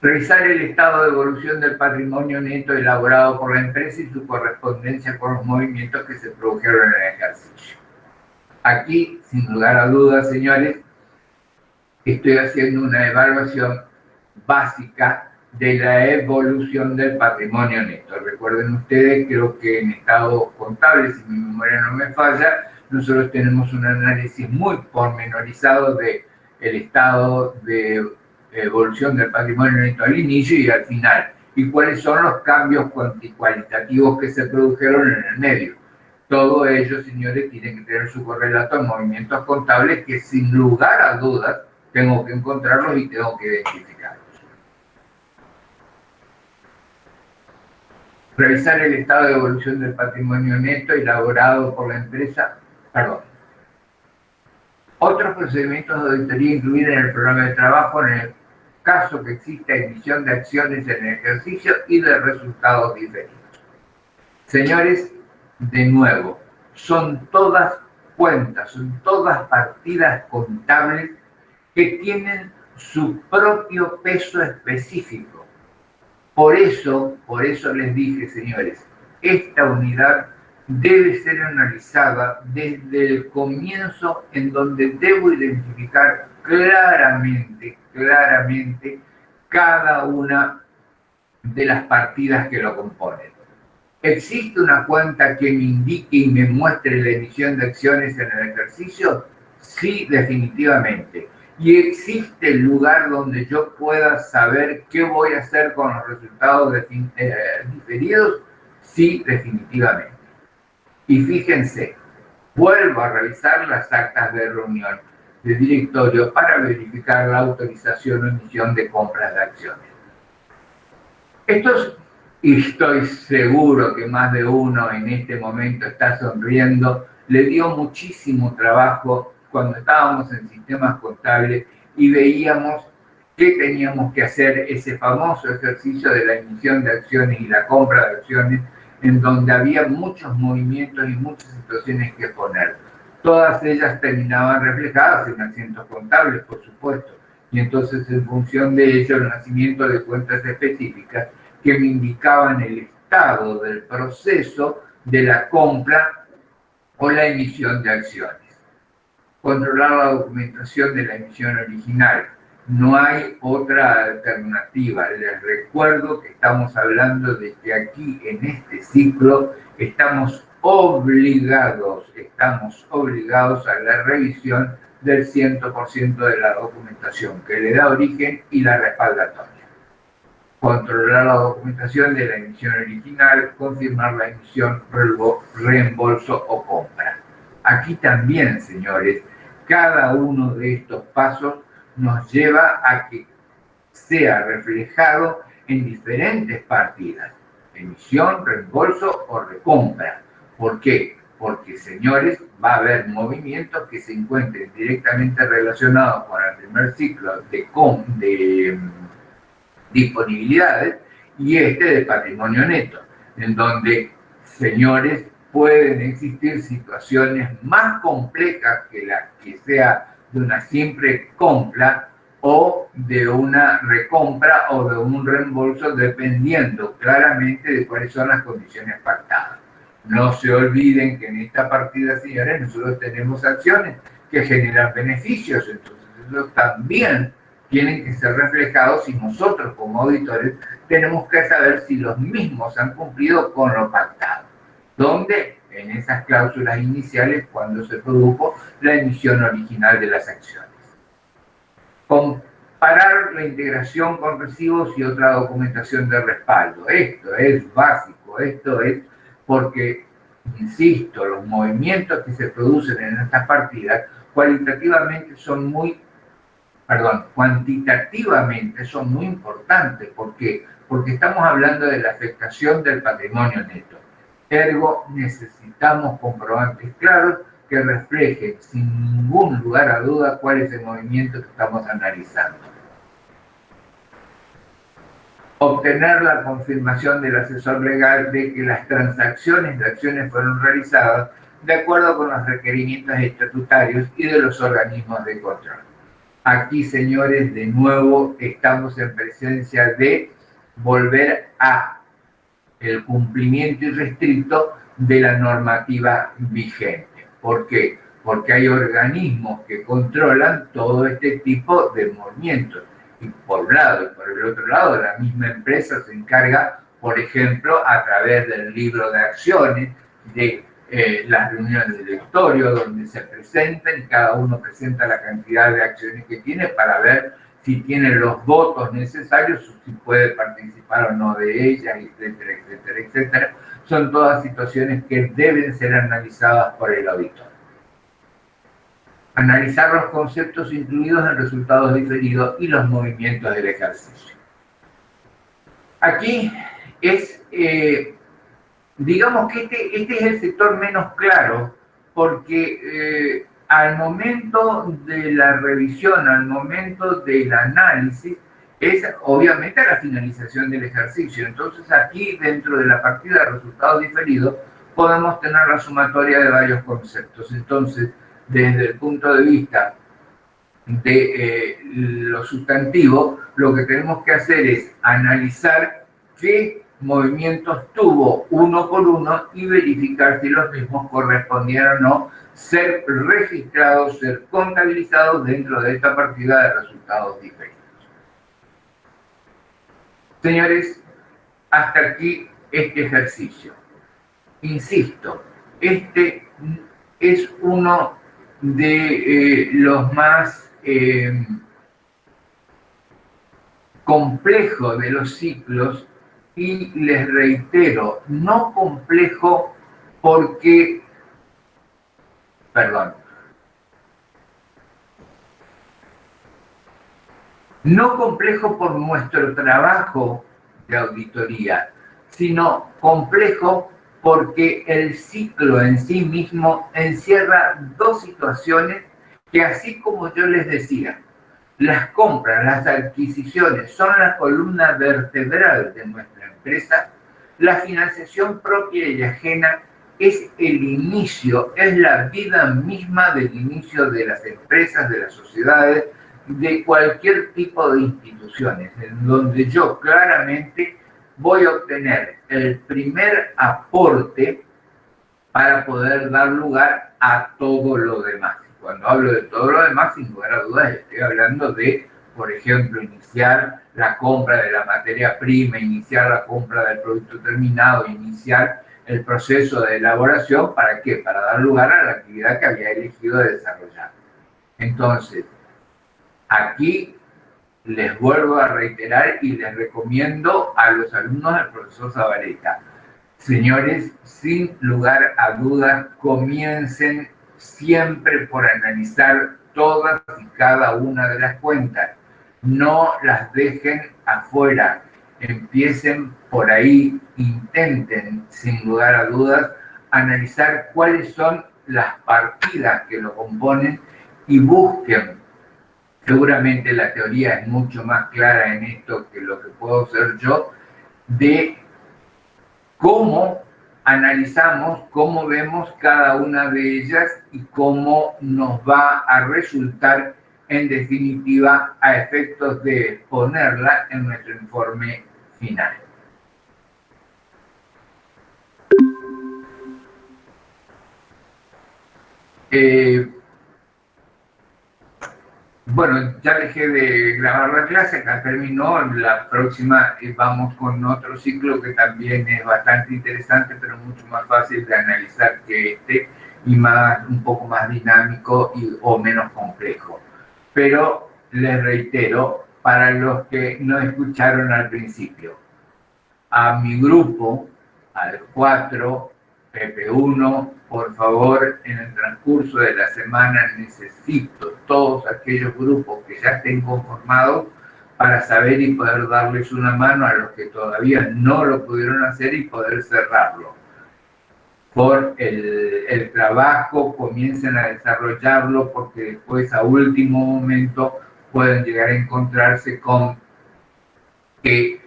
Revisar el estado de evolución del patrimonio neto elaborado por la empresa y su correspondencia con los movimientos que se produjeron en el ejercicio. Aquí, sin lugar a dudas, señores, estoy haciendo una evaluación básica de la evolución del patrimonio neto. Recuerden ustedes, creo que en estado contable, si mi memoria no me falla, nosotros tenemos un análisis muy pormenorizado del estado de evolución del patrimonio neto al inicio y al final, y cuáles son los cambios cuantitativos que se produjeron en el medio. Todo ello, señores, tiene que tener su correlato en movimientos contables que, sin lugar a dudas, tengo que encontrarlos y tengo que identificarlos. Revisar el estado de evolución del patrimonio neto elaborado por la empresa, Otros procedimientos de auditoría incluir en el programa de trabajo en el caso que exista emisión de acciones en el ejercicio y de resultados diferidos. Señores, de nuevo, son todas cuentas, son todas partidas contables que tienen su propio peso específico. Por eso les dije, señores, esta unidad debe ser analizada desde el comienzo, en donde debo identificar claramente cada una de las partidas que lo componen. ¿Existe una cuenta que me indique y me muestre la emisión de acciones en el ejercicio? Sí, definitivamente. ¿Y existe el lugar donde yo pueda saber qué voy a hacer con los resultados diferidos? Sí, definitivamente. Y fíjense, vuelvo a revisar las actas de reunión de directorio para verificar la autorización o emisión de compras de acciones. Y estoy seguro que más de uno en este momento está sonriendo, le dio muchísimo trabajo cuando estábamos en sistemas contables y veíamos que teníamos que hacer ese famoso ejercicio de la emisión de acciones y la compra de acciones, en donde había muchos movimientos y muchas situaciones que poner. Todas ellas terminaban reflejadas en asientos contables, por supuesto, y entonces en función de ello el nacimiento de cuentas específicas que me indicaban el estado del proceso de la compra o la emisión de acciones. Controlar la documentación de la emisión original. No hay otra alternativa. Les recuerdo que estamos hablando de que aquí en este ciclo estamos obligados a la revisión del 100% de la documentación que le da origen y la respaldatoria. Controlar la documentación de la emisión original, confirmar la emisión, reembolso o compra. Aquí también, señores, cada uno de estos pasos nos lleva a que sea reflejado en diferentes partidas, emisión, reembolso o recompra. ¿Por qué? Porque, señores, va a haber movimientos que se encuentren directamente relacionados con el primer ciclo de disponibilidades y de patrimonio neto, en donde, señores, pueden existir situaciones más complejas que la que sea de una simple compra o de una recompra o de un reembolso, dependiendo claramente de cuáles son las condiciones pactadas. No se olviden que en esta partida, señores, nosotros tenemos acciones que generan beneficios, entonces eso también tienen que ser reflejados y nosotros como auditores tenemos que saber si los mismos han cumplido con lo pactado. ¿Dónde? En esas cláusulas iniciales cuando se produjo la emisión original de las acciones. Comparar la integración con recibos y otra documentación de respaldo. Esto es básico, esto es porque, insisto, los movimientos que se producen en estas partidas cuantitativamente son muy importantes. ¿Por qué? Porque estamos hablando de la afectación del patrimonio neto. Ergo, necesitamos comprobantes claros que reflejen sin ningún lugar a duda cuál es el movimiento que estamos analizando. Obtener la confirmación del asesor legal de que las transacciones de acciones fueron realizadas de acuerdo con los requerimientos estatutarios y de los organismos de control. Aquí, señores, de nuevo estamos en presencia de volver a el cumplimiento irrestricto de la normativa vigente. ¿Por qué? Porque hay organismos que controlan todo este tipo de movimientos. Y por un lado, y por el otro lado, la misma empresa se encarga, por ejemplo, a través del libro de acciones, de las reuniones de directorio, donde se presentan y cada uno presenta la cantidad de acciones que tiene para ver si tiene los votos necesarios, si puede participar o no de ellas, etcétera, etcétera, etcétera. Son todas situaciones que deben ser analizadas por el auditor. Analizar los conceptos incluidos en resultados diferidos y los movimientos del ejercicio. Aquí es, digamos que este es el sector menos claro, porque al momento de la revisión, al momento del análisis, es obviamente la finalización del ejercicio. Entonces aquí, dentro de la partida de resultados diferidos, podemos tener la sumatoria de varios conceptos. Entonces, desde el punto de vista de lo sustantivo, lo que tenemos que hacer es analizar qué movimientos tuvo uno por uno y verificar si los mismos correspondían o no ser registrados, ser contabilizados dentro de esta partida de resultados diferidos. Señores, hasta aquí este ejercicio. insisto, este es uno de los más complejos de los ciclos y les reitero, no complejo porque, perdón, no complejo por nuestro trabajo de auditoría, sino complejo porque el ciclo en sí mismo encierra dos situaciones que, así como yo les decía, las compras, las adquisiciones son la columna vertebral de nuestra empresa, la financiación propia y ajena es el inicio, es la vida misma del inicio de las empresas, de las sociedades, de cualquier tipo de instituciones, en donde yo claramente voy a obtener el primer aporte para poder dar lugar a todo lo demás. Cuando hablo de todo lo demás, sin lugar a dudas, estoy hablando de, por ejemplo, iniciar la compra de la materia prima, iniciar la compra del producto terminado, iniciar el proceso de elaboración. ¿Para qué? Para dar lugar a la actividad que había elegido desarrollar. Entonces, aquí les vuelvo a reiterar y les recomiendo a los alumnos del profesor Zabaleta: señores, sin lugar a dudas, comiencen siempre por analizar todas y cada una de las cuentas. No las dejen afuera. Empiecen por ahí, intenten, sin lugar a dudas, analizar cuáles son las partidas que lo componen y busquen. Seguramente la teoría es mucho más clara en esto que lo que puedo ser yo, de cómo analizamos, cómo vemos cada una de ellas y cómo nos va a resultar en definitiva a efectos de ponerla en nuestro informe final. Bueno, ya dejé de grabar la clase, acá terminó. La próxima vamos con otro ciclo que también es bastante interesante, pero mucho más fácil de analizar que este, y un poco más dinámico o menos complejo. Pero les reitero, para los que no escucharon al principio, a mi grupo, al 4, PP1, por favor, en el transcurso de la semana necesito todos aquellos grupos que ya estén conformados para saber y poder darles una mano a los que todavía no lo pudieron hacer y poder cerrarlo. Por el trabajo, comiencen a desarrollarlo, porque después a último momento pueden llegar a encontrarse con que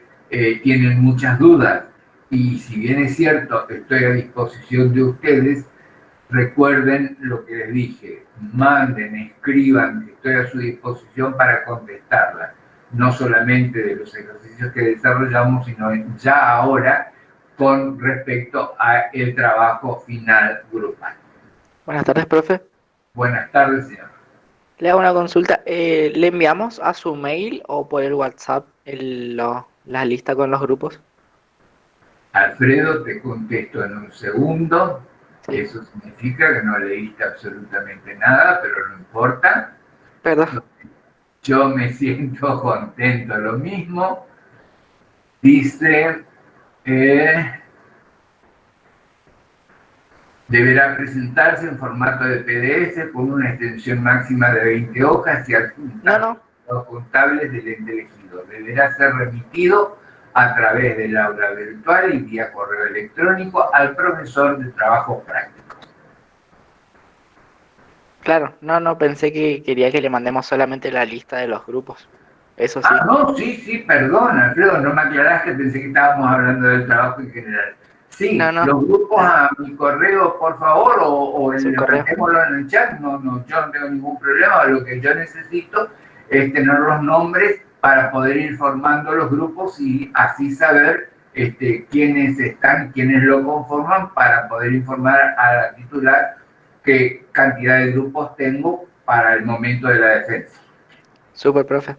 tienen muchas dudas. Y si bien es cierto, estoy a disposición de ustedes, recuerden lo que les dije: manden, escriban, que estoy a su disposición para contestarlas, no solamente de los ejercicios que desarrollamos, sino ya ahora con respecto al trabajo final grupal. Buenas tardes, profe. Buenas tardes, señor. Le hago una consulta. ¿Le enviamos a su mail o por el WhatsApp la lista con los grupos? Alfredo, te contesto en un segundo. Sí. Eso significa que no leíste absolutamente nada, pero no importa. Perdón. Yo me siento contento. Lo mismo dice, deberá presentarse en formato de PDF con una extensión máxima de 20 hojas y adjuntar los contables del ente elegido. Deberá ser remitido a través del aula virtual y vía correo electrónico al profesor de trabajos prácticos. Claro, no, pensé que quería que le mandemos solamente la lista de los grupos. Eso sí. Ah, no, sí, perdón, Alfredo, no me aclaraste, pensé que estábamos hablando del trabajo en general. Sí, No. los grupos a mi correo, por favor, o Correo. en el chat. No, yo no tengo ningún problema. Lo que yo necesito es tener los nombres para poder ir formando los grupos y así saber quiénes están, quiénes lo conforman, para poder informar a la titular qué cantidad de grupos tengo para el momento de la defensa. Súper, profe.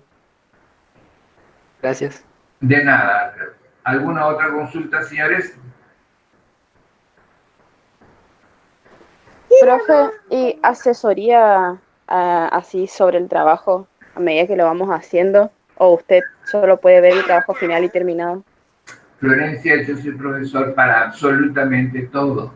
Gracias. De nada. ¿Alguna otra consulta, señores? Profe, ¿y asesoría así sobre el trabajo a medida que lo vamos haciendo? ¿O usted solo puede ver el trabajo final y terminado? Florencia, yo soy profesor para absolutamente todo,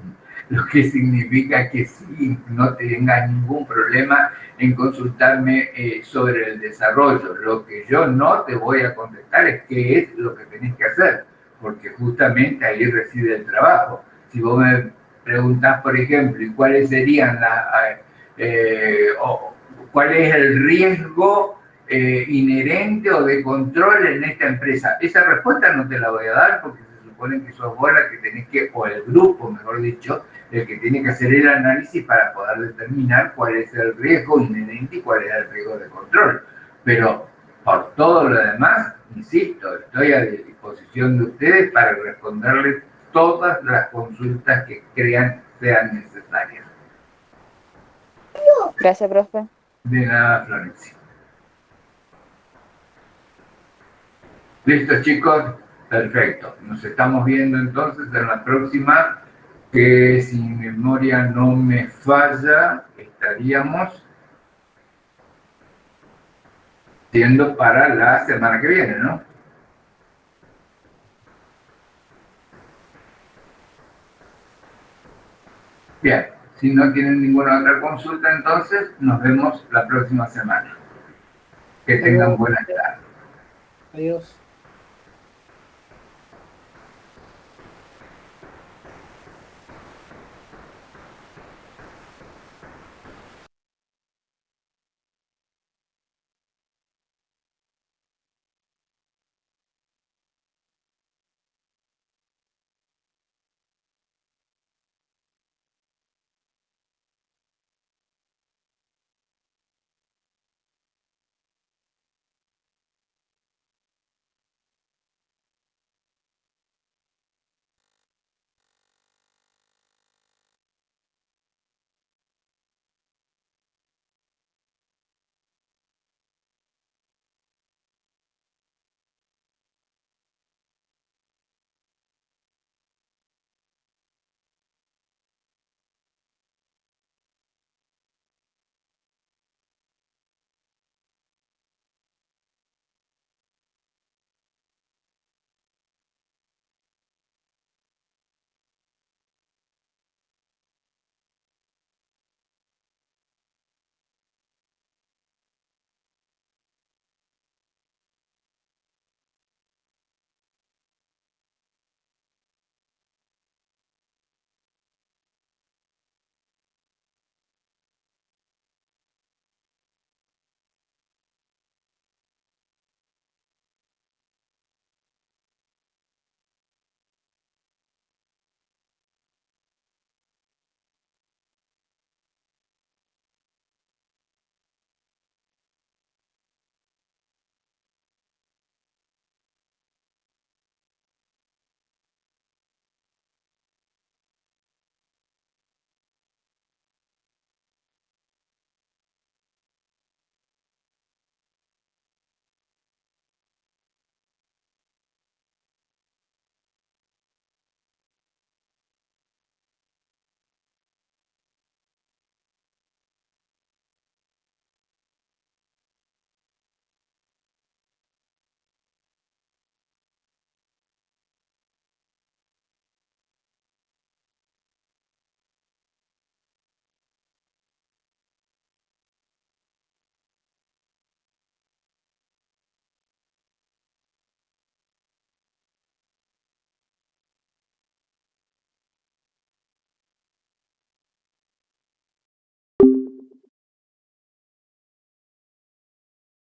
lo que significa que sí, no tengas ningún problema en consultarme sobre el desarrollo. Lo que yo no te voy a contestar es qué es lo que tenés que hacer, porque justamente ahí reside el trabajo. Si vos me preguntás, por ejemplo, ¿y cuáles serían cuál es el riesgo inherente o de control en esta empresa? Esa respuesta no te la voy a dar porque se supone que sos vos la que tenés que, o el grupo, mejor dicho, el que tiene que hacer el análisis para poder determinar cuál es el riesgo inherente y cuál es el riesgo de control. Pero por todo lo demás, insisto, estoy a disposición de ustedes para responderles todas las consultas que crean sean necesarias. Gracias, profe. De nada, Florencia. ¿Listo, chicos? Perfecto. Nos estamos viendo entonces en la próxima, que si mi memoria no me falla, estaríamos siendo para la semana que viene, ¿no? Bien, si no tienen ninguna otra consulta, entonces nos vemos la próxima semana. Que tengan buenas tardes. Adiós.